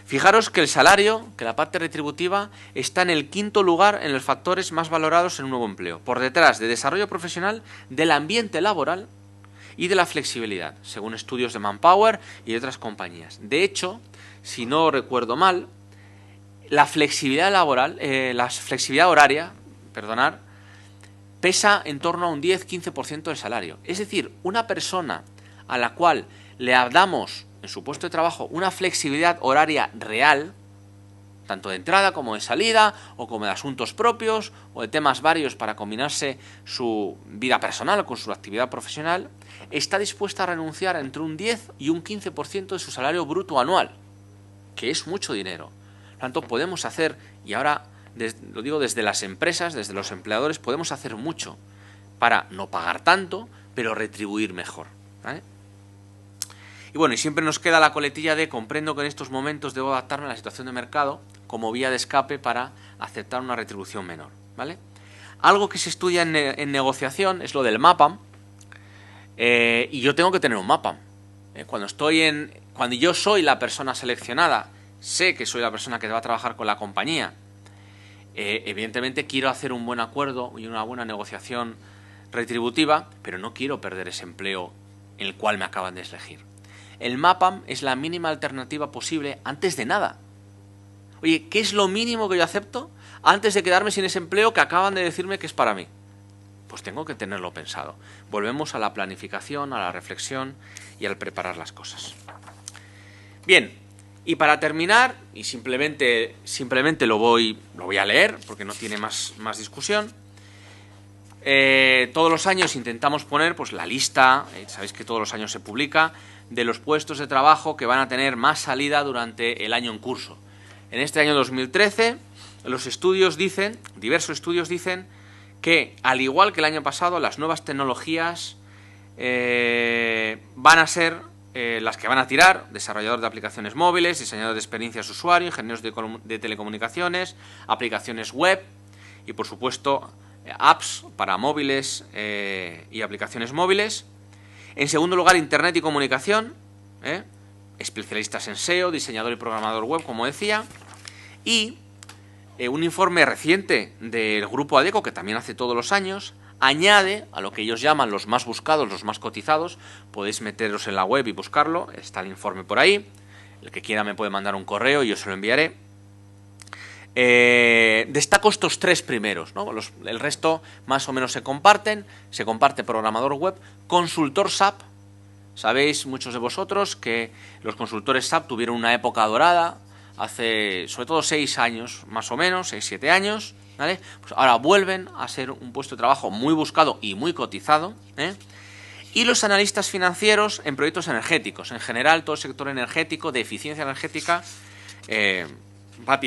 S1: Fijaros que el salario, que la parte retributiva, está en el 5º lugar en los factores más valorados en un nuevo empleo, por detrás de desarrollo profesional, del ambiente laboral y de la flexibilidad, según estudios de Manpower y de otras compañías. De hecho, si no recuerdo mal, la flexibilidad laboral, la flexibilidad horaria, pesa en torno a un 10-15% del salario. Es decir, una persona a la cual le damos en su puesto de trabajo una flexibilidad horaria real, tanto de entrada como de salida, o como de asuntos propios, o de temas varios para combinarse su vida personal con su actividad profesional, está dispuesta a renunciar entre un 10 y un 15% de su salario bruto anual, que es mucho dinero. Por lo tanto, podemos hacer, y ahora lo digo desde las empresas, desde los empleadores, podemos hacer mucho para no pagar tanto, pero retribuir mejor, ¿vale? Y bueno, y siempre nos queda la coletilla de comprendo que en estos momentos debo adaptarme a la situación de mercado como vía de escape para aceptar una retribución menor, ¿vale? Algo que se estudia en negociación es lo del MAPAM, y yo tengo que tener un MAPAM. Cuando yo soy la persona seleccionada, sé que soy la persona que va a trabajar con la compañía, evidentemente quiero hacer un buen acuerdo y una buena negociación retributiva, pero no quiero perder ese empleo en el cual me acaban de elegir. El MAPAM es la mínima alternativa posible antes de nada. Oye, ¿qué es lo mínimo que yo acepto antes de quedarme sin ese empleo que acaban de decirme que es para mí? Pues tengo que tenerlo pensado. Volvemos a la planificación, a la reflexión y al preparar las cosas. Bien, y para terminar, y simplemente lo voy a leer porque no tiene más discusión. Todos los años intentamos poner pues la lista, sabéis que todos los años se publica, de los puestos de trabajo que van a tener más salida durante el año en curso. En este año 2013, diversos estudios dicen que, al igual que el año pasado, las nuevas tecnologías van a ser las que van a tirar: desarrolladores de aplicaciones móviles, diseñadores de experiencias de usuario, ingenieros de telecomunicaciones, aplicaciones web y, por supuesto, apps para móviles y aplicaciones móviles. En segundo lugar, Internet y comunicación, especialistas en SEO, diseñador y programador web, como decía. Y un informe reciente del grupo ADECO, que también hace todos los años, añade a lo que ellos llaman los más buscados, los más cotizados. Podéis meteros en la web y buscarlo, está el informe por ahí. El que quiera me puede mandar un correo y yo se lo enviaré. Destaco estos 3 primeros, ¿no? El resto más o menos se comparte programador web, consultor SAP. Sabéis muchos de vosotros que los consultores SAP tuvieron una época dorada hace sobre todo 6 años, más o menos, 6-7 años, ¿vale? Pues ahora vuelven a ser un puesto de trabajo muy buscado y muy cotizado, Y los analistas financieros en proyectos energéticos. En general, todo el sector energético, de eficiencia energética, va a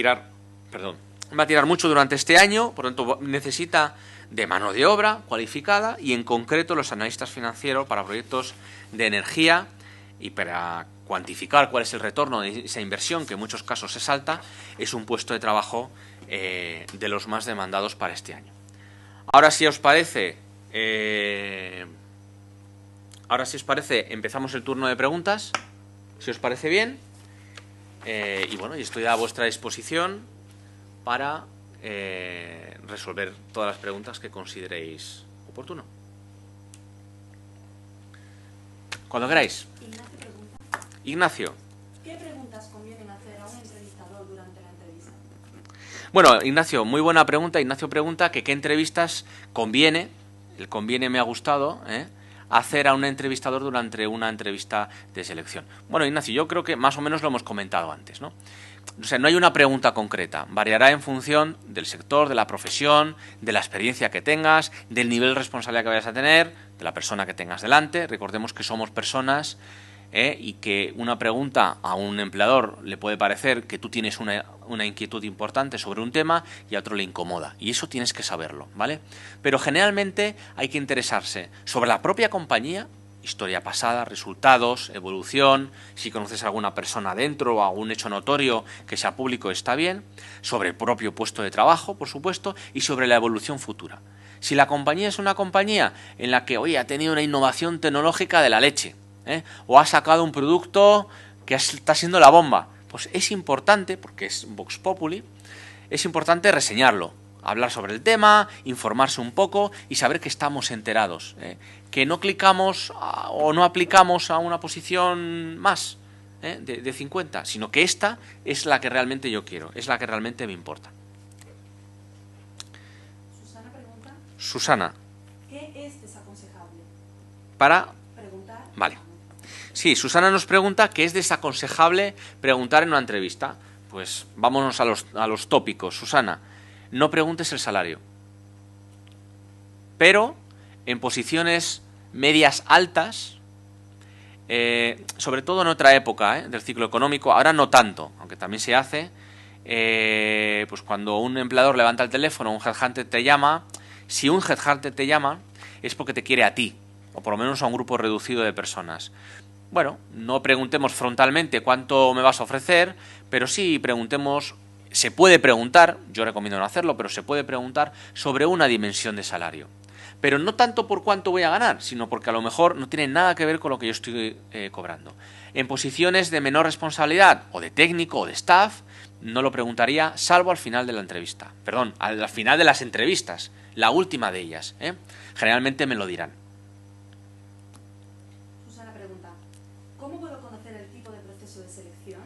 S1: tirar mucho durante este año, por lo tanto necesita de mano de obra cualificada, y en concreto los analistas financieros para proyectos de energía y para cuantificar cuál es el retorno de esa inversión, que en muchos casos es alta, es un puesto de trabajo de los más demandados para este año. Ahora, si os parece, empezamos el turno de preguntas, si os parece bien. Y bueno, y estoy a vuestra disposición para resolver todas las preguntas que consideréis oportuno. Cuando queráis.
S2: Ignacio pregunta.
S1: Ignacio.
S2: ¿Qué preguntas convienen hacer a un entrevistador durante la entrevista?
S1: Bueno, Ignacio, muy buena pregunta. Ignacio pregunta que qué entrevistas conviene, el conviene me ha gustado, hacer a un entrevistador durante una entrevista de selección. Bueno, Ignacio, yo creo que más o menos lo hemos comentado antes, ¿no? O sea, no hay una pregunta concreta, variará en función del sector, de la profesión, de la experiencia que tengas, del nivel de responsabilidad que vayas a tener, de la persona que tengas delante. Recordemos que somos personas y que una pregunta a un empleador le puede parecer que tú tienes una inquietud importante sobre un tema y a otro le incomoda. Y eso tienes que saberlo, ¿vale? Pero generalmente hay que interesarse sobre la propia compañía, historia pasada, resultados, evolución, si conoces a alguna persona dentro o algún hecho notorio que sea público está bien, sobre el propio puesto de trabajo, por supuesto, y sobre la evolución futura. Si la compañía es una compañía en la que, oye, ha tenido una innovación tecnológica de la leche, o ha sacado un producto que está siendo la bomba, pues es importante, porque es Vox Populi, es importante reseñarlo, hablar sobre el tema, informarse un poco y saber que estamos enterados, que no clicamos o no aplicamos a una posición más de 50, sino que esta es la que realmente yo quiero, es la que realmente me importa.
S2: Susana pregunta.
S1: Susana.
S2: ¿Qué es desaconsejable?
S1: Para
S2: Preguntar.
S1: Vale. Sí, Susana nos pregunta qué es desaconsejable preguntar en una entrevista. Pues vámonos a los tópicos. Susana, no preguntes el salario. Pero en posiciones medias altas, sobre todo en otra época del ciclo económico, ahora no tanto, aunque también se hace, pues cuando un empleador levanta el teléfono, un headhunter te llama, si un headhunter te llama es porque te quiere a ti, o por lo menos a un grupo reducido de personas. Bueno, no preguntemos frontalmente cuánto me vas a ofrecer, pero sí preguntemos, se puede preguntar, yo recomiendo no hacerlo, pero se puede preguntar sobre una dimensión de salario. Pero no tanto por cuánto voy a ganar, sino porque a lo mejor no tiene nada que ver con lo que yo estoy cobrando. En posiciones de menor responsabilidad, o de técnico, o de staff, no lo preguntaría, salvo al final de la entrevista. Perdón, al final de las entrevistas, la última de ellas. Generalmente me lo dirán.
S2: ¿Cómo puedo conocer el tipo de proceso de selección?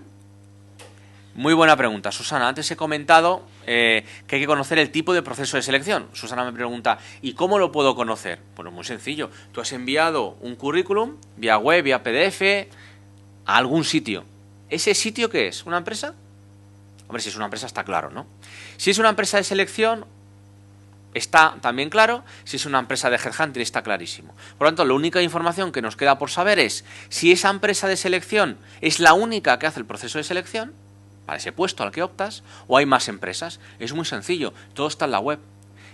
S1: Muy buena pregunta, Susana. Antes he comentado que hay que conocer el tipo de proceso de selección. Susana me pregunta, ¿y cómo lo puedo conocer? Bueno, muy sencillo. Tú has enviado un currículum vía web, vía PDF, a algún sitio. ¿Ese sitio qué es? ¿Una empresa? Hombre, si es una empresa está claro, ¿no? Si es una empresa de selección, está también claro. Si es una empresa de headhunting, está clarísimo. Por lo tanto, la única información que nos queda por saber es si esa empresa de selección es la única que hace el proceso de selección para ese puesto al que optas, o hay más empresas. Es muy sencillo, todo está en la web.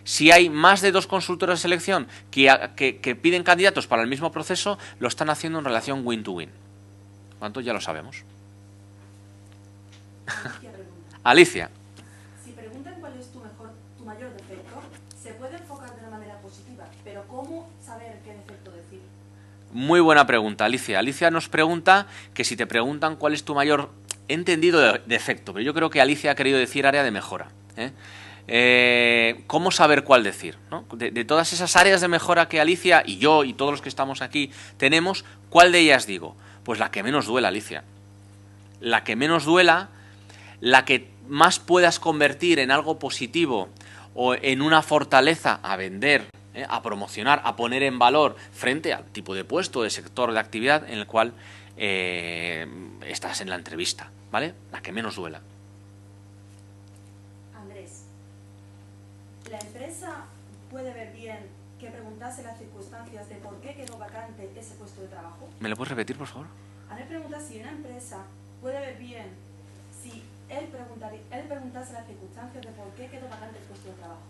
S1: Si hay más de 2 consultoras de selección que piden candidatos para el mismo proceso, lo están haciendo en relación win-to-win. Por lo tanto, ya lo sabemos. Alicia.
S2: Si preguntan cuál es tu mayor defecto, se puede enfocar de una manera positiva, pero ¿cómo saber qué defecto decir?
S1: Muy buena pregunta, Alicia. Alicia nos pregunta que si te preguntan cuál es tu mayor, he entendido defecto, pero yo creo que Alicia ha querido decir área de mejora. ¿Cómo saber cuál decir? ¿No? De todas esas áreas de mejora que Alicia y yo y todos los que estamos aquí tenemos, ¿cuál de ellas digo? Pues la que menos duela, Alicia. La que menos duela, la que más puedas convertir en algo positivo o en una fortaleza a vender, a promocionar, a poner en valor frente al tipo de puesto, de sector de actividad en el cual estás en la entrevista, ¿vale? La que menos duela.
S2: Andrés, ¿la empresa puede ver bien que preguntase las circunstancias de por qué quedó vacante ese puesto de trabajo?
S1: ¿Me lo puedes repetir, por favor?
S2: Andrés pregunta si una empresa puede ver bien si él preguntase las circunstancias de por qué quedó vacante el puesto de trabajo.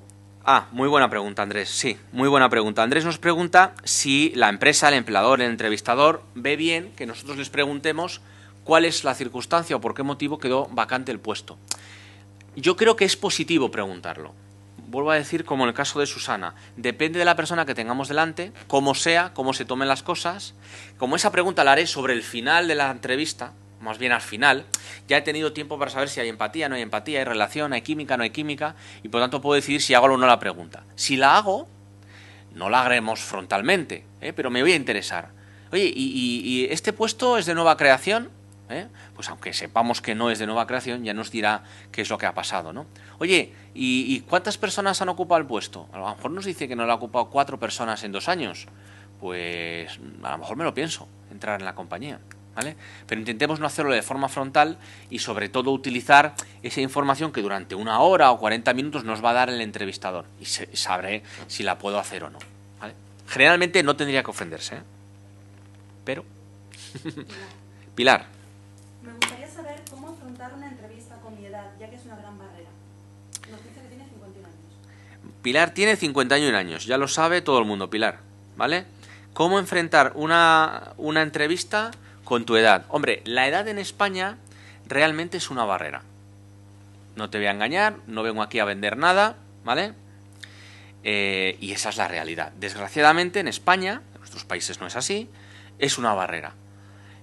S1: Muy buena pregunta, Andrés. Sí, muy buena pregunta. Andrés nos pregunta si la empresa, el empleador, el entrevistador ve bien que nosotros les preguntemos cuál es la circunstancia o por qué motivo quedó vacante el puesto. Yo creo que es positivo preguntarlo. Vuelvo a decir, como en el caso de Susana, depende de la persona que tengamos delante, cómo sea, cómo se tomen las cosas. Como esa pregunta la haré sobre el final de la entrevista, más bien al final, ya he tenido tiempo para saber si hay empatía, no hay empatía, hay relación, hay química, no hay química, y por tanto puedo decidir si hago o no la pregunta. Si la hago, no la haremos frontalmente, pero me voy a interesar. Oye, ¿y este puesto es de nueva creación? Pues aunque sepamos que no es de nueva creación, ya nos dirá qué es lo que ha pasado, ¿no? Oye, ¿y cuántas personas han ocupado el puesto? A lo mejor nos dice que no lo ha ocupado 4 personas en 2 años. Pues a lo mejor me lo pienso, entrar en la compañía, ¿vale? Pero intentemos no hacerlo de forma frontal y sobre todo utilizar esa información que durante 1 hora o 40 minutos nos va a dar el entrevistador y sabré si la puedo hacer o no, ¿vale? Generalmente no tendría que ofenderse, pero... Pilar.
S2: Me gustaría saber cómo afrontar una entrevista con mi edad, ya que es una gran barrera. Nos dice que tiene 51 años.
S1: Pilar tiene 51 años, ya lo sabe todo el mundo, Pilar, ¿vale? ¿Cómo enfrentar una entrevista con tu edad? Hombre, la edad en España realmente es una barrera. No te voy a engañar, no vengo aquí a vender nada, ¿vale? Y esa es la realidad. Desgraciadamente en España, en nuestros países no es así, es una barrera.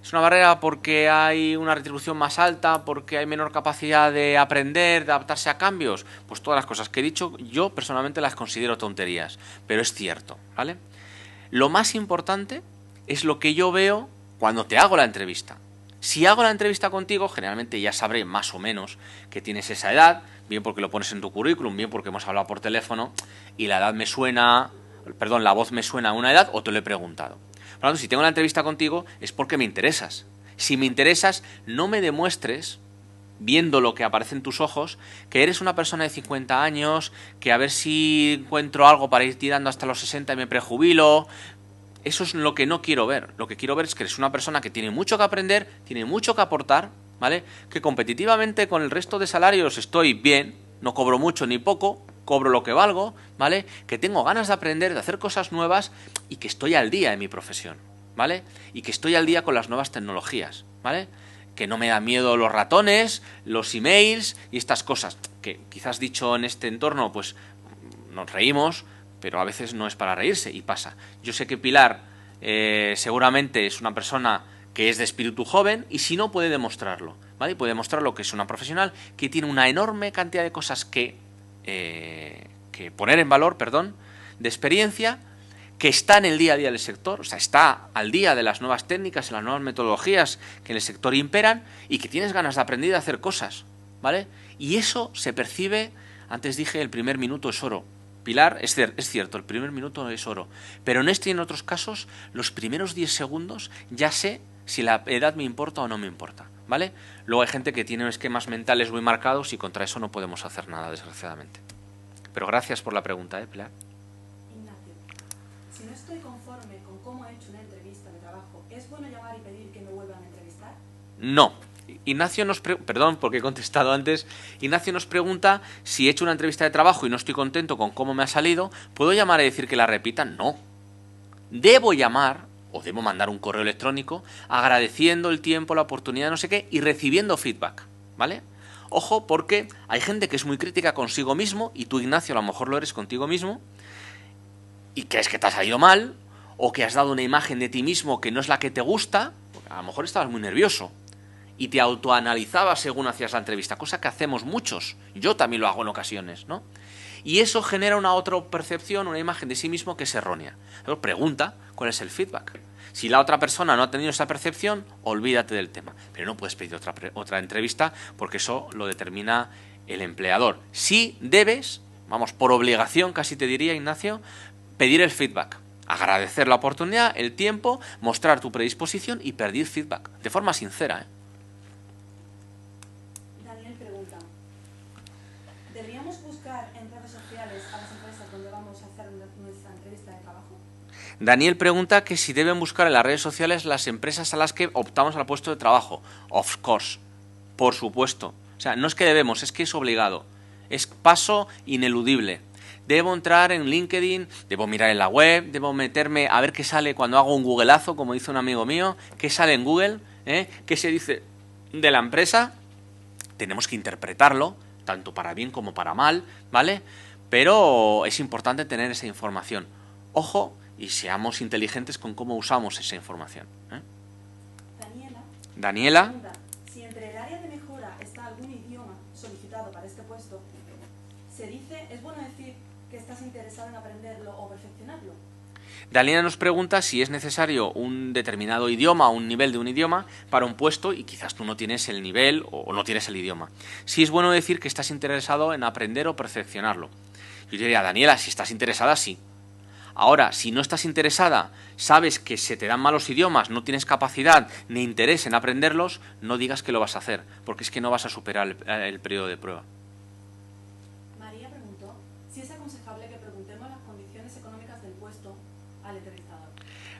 S1: Es una barrera porque hay una retribución más alta, porque hay menor capacidad de aprender, de adaptarse a cambios. Pues todas las cosas que he dicho, yo personalmente las considero tonterías, pero es cierto, ¿vale? Lo más importante es lo que yo veo cuando te hago la entrevista. Si hago la entrevista contigo, generalmente ya sabré más o menos que tienes esa edad, bien porque lo pones en tu currículum, bien porque hemos hablado por teléfono y la edad me suena, perdón, la voz me suena a una edad o te lo he preguntado. Por lo tanto, si tengo la entrevista contigo es porque me interesas. Si me interesas, no me demuestres, viendo lo que aparece en tus ojos, que eres una persona de 50 años, que a ver si encuentro algo para ir tirando hasta los 60 y me prejubilo. Eso es lo que no quiero ver. Lo que quiero ver es que eres una persona que tiene mucho que aprender, tiene mucho que aportar, ¿vale? Que competitivamente con el resto de salarios estoy bien, no cobro mucho ni poco, cobro lo que valgo, ¿vale? Que tengo ganas de aprender, de hacer cosas nuevas y que estoy al día en mi profesión, ¿vale? Y que estoy al día con las nuevas tecnologías, ¿vale? Que no me da miedo los ratones, los emails y estas cosas, que quizás dicho en este entorno, pues nos reímos, pero a veces no es para reírse y pasa. Yo sé que Pilar seguramente es una persona que es de espíritu joven y si no puede demostrarlo, ¿vale? Puede demostrarlo que es una profesional que tiene una enorme cantidad de cosas que poner en valor, perdón, de experiencia, que está en el día a día del sector, o sea, está al día de las nuevas técnicas, de las nuevas metodologías que en el sector imperan y que tienes ganas de aprender a hacer cosas, ¿vale? Y eso se percibe, antes dije, el primer minuto es oro. Pilar, es cierto, el primer minuto es oro, pero en este y en otros casos, los primeros 10 segundos ya sé si la edad me importa o no me importa, ¿vale? Luego hay gente que tiene esquemas mentales muy marcados y contra eso no podemos hacer nada, desgraciadamente. Pero gracias por la pregunta, Pilar.
S2: Ignacio, si no estoy conforme con cómo he hecho una entrevista de trabajo, ¿es bueno llamar y pedir que me vuelvan a entrevistar?
S1: No. Ignacio perdón, porque he contestado antes. Ignacio nos pregunta si he hecho una entrevista de trabajo y no estoy contento con cómo me ha salido, ¿puedo llamar y decir que la repitan? No. Debo llamar o debo mandar un correo electrónico agradeciendo el tiempo, la oportunidad, no sé qué, y recibiendo feedback, ¿vale? Ojo, porque hay gente que es muy crítica consigo mismo, y tú, Ignacio, a lo mejor lo eres contigo mismo, y crees que te has salido mal, o que has dado una imagen de ti mismo que no es la que te gusta, porque a lo mejor estabas muy nervioso, y te autoanalizabas según hacías la entrevista, cosa que hacemos muchos, yo también lo hago en ocasiones, ¿no? Y eso genera una otra percepción, una imagen de sí mismo que es errónea. Pero pregunta cuál es el feedback. Si la otra persona no ha tenido esa percepción, olvídate del tema. Pero no puedes pedir otra entrevista porque eso lo determina el empleador. Sí debes, vamos, por obligación casi te diría, Ignacio, pedir el feedback. Agradecer la oportunidad, el tiempo, mostrar tu predisposición y pedir feedback. De forma sincera, ¿eh?
S2: Daniel pregunta, ¿deberíamos buscar en redes sociales a las empresas donde vamos a hacer nuestra entrevista de trabajo?
S1: Daniel pregunta que si deben buscar en las redes sociales las empresas a las que optamos al puesto de trabajo. Of course, por supuesto. O sea, no es que debemos, es que es obligado. Es paso ineludible. Debo entrar en LinkedIn, debo mirar en la web, debo meterme a ver qué sale cuando hago un googleazo, como dice un amigo mío, qué sale en Google, qué se dice de la empresa. Tenemos que interpretarlo, tanto para bien como para mal, ¿vale? Pero es importante tener esa información. Ojo, y seamos inteligentes con cómo usamos esa información. Daniela.
S2: Pregunta, si entre el área de mejora está algún idioma solicitado para este puesto, se dice, ¿es bueno decir que estás interesado en aprenderlo o perfeccionarlo?
S1: Daniela nos pregunta si es necesario un determinado idioma o un nivel de un idioma para un puesto y quizás tú no tienes el nivel o no tienes el idioma. Si es bueno decir que estás interesado en aprender o perfeccionarlo. Yo diría, Daniela, si estás interesada, sí. Ahora, si no estás interesada, sabes que se te dan malos idiomas, no tienes capacidad ni interés en aprenderlos, no digas que lo vas a hacer, porque es que no vas a superar el periodo de prueba.
S2: María preguntó si es aconsejable que preguntemos las condiciones económicas del puesto al entrevistador.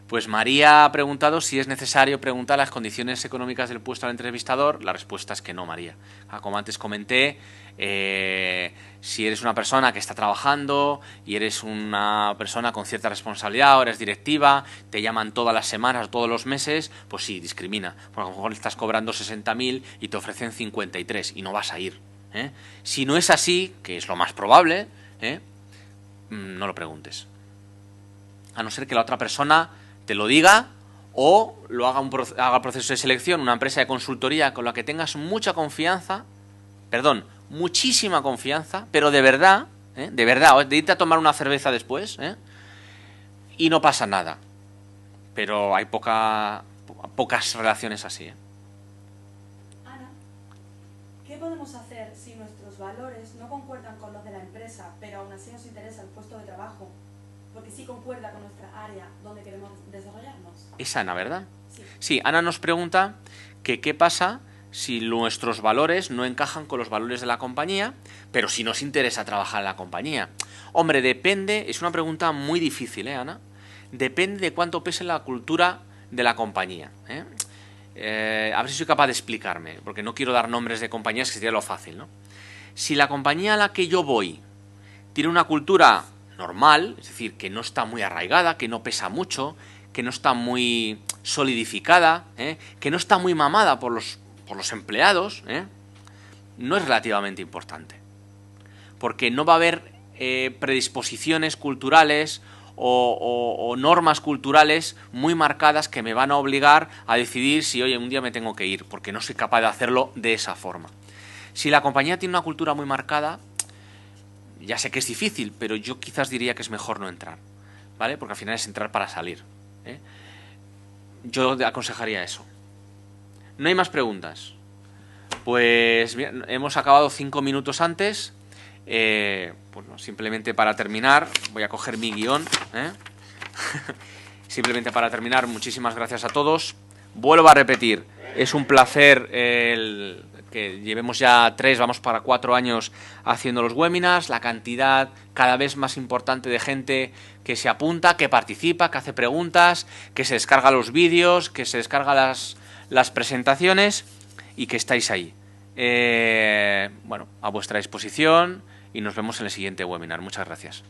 S1: Pues María ha preguntado si es necesario preguntar las condiciones económicas del puesto al entrevistador. La respuesta es que no, María. Como antes comenté, si eres una persona que está trabajando y eres una persona con cierta responsabilidad o eres directiva, te llaman todas las semanas o todos los meses, pues sí, discrimina. Porque a lo mejor estás cobrando 60.000 y te ofrecen 53 y no vas a ir. Si no es así, que es lo más probable, no lo preguntes. A no ser que la otra persona te lo diga o lo haga haga proceso de selección, una empresa de consultoría con la que tengas mucha confianza, muchísima confianza, pero de verdad, de irte a tomar una cerveza después, y no pasa nada. Pero hay pocas relaciones así.
S2: Ana, ¿qué podemos hacer si nuestros valores no concuerdan con los de la empresa, pero aún así nos interesa el puesto de trabajo? Porque sí concuerda con nuestra área donde queremos desarrollarnos.
S1: Es Ana, ¿verdad?
S2: Sí.
S1: Sí, Ana nos pregunta que qué pasa si nuestros valores no encajan con los valores de la compañía, pero si nos interesa trabajar en la compañía. Hombre, depende, es una pregunta muy difícil, Ana? Depende de cuánto pese la cultura de la compañía. A ver si soy capaz de explicarme, porque no quiero dar nombres de compañías, que sería lo fácil, ¿no? Si la compañía a la que yo voy tiene una cultura normal, es decir, que no está muy arraigada, que no pesa mucho, que no está muy solidificada, que no está muy mamada por los empleados, no es relativamente importante. Porque no va a haber predisposiciones culturales o normas culturales muy marcadas que me van a obligar a decidir si, oye, un día me tengo que ir, porque no soy capaz de hacerlo de esa forma. Si la compañía tiene una cultura muy marcada, ya sé que es difícil, pero yo quizás diría que es mejor no entrar, ¿vale? Porque al final es entrar para salir. Yo aconsejaría eso. ¿No hay más preguntas? Pues bien, hemos acabado 5 minutos antes. Bueno, simplemente para terminar, voy a coger mi guión. Simplemente para terminar, muchísimas gracias a todos. Vuelvo a repetir, es un placer que llevemos ya 3, vamos para 4 años haciendo los webinars, la cantidad cada vez más importante de gente que se apunta, que participa, que hace preguntas, que se descarga los vídeos, que se descarga las presentaciones y que estáis ahí. Bueno, a vuestra disposición y nos vemos en el siguiente webinar. Muchas gracias.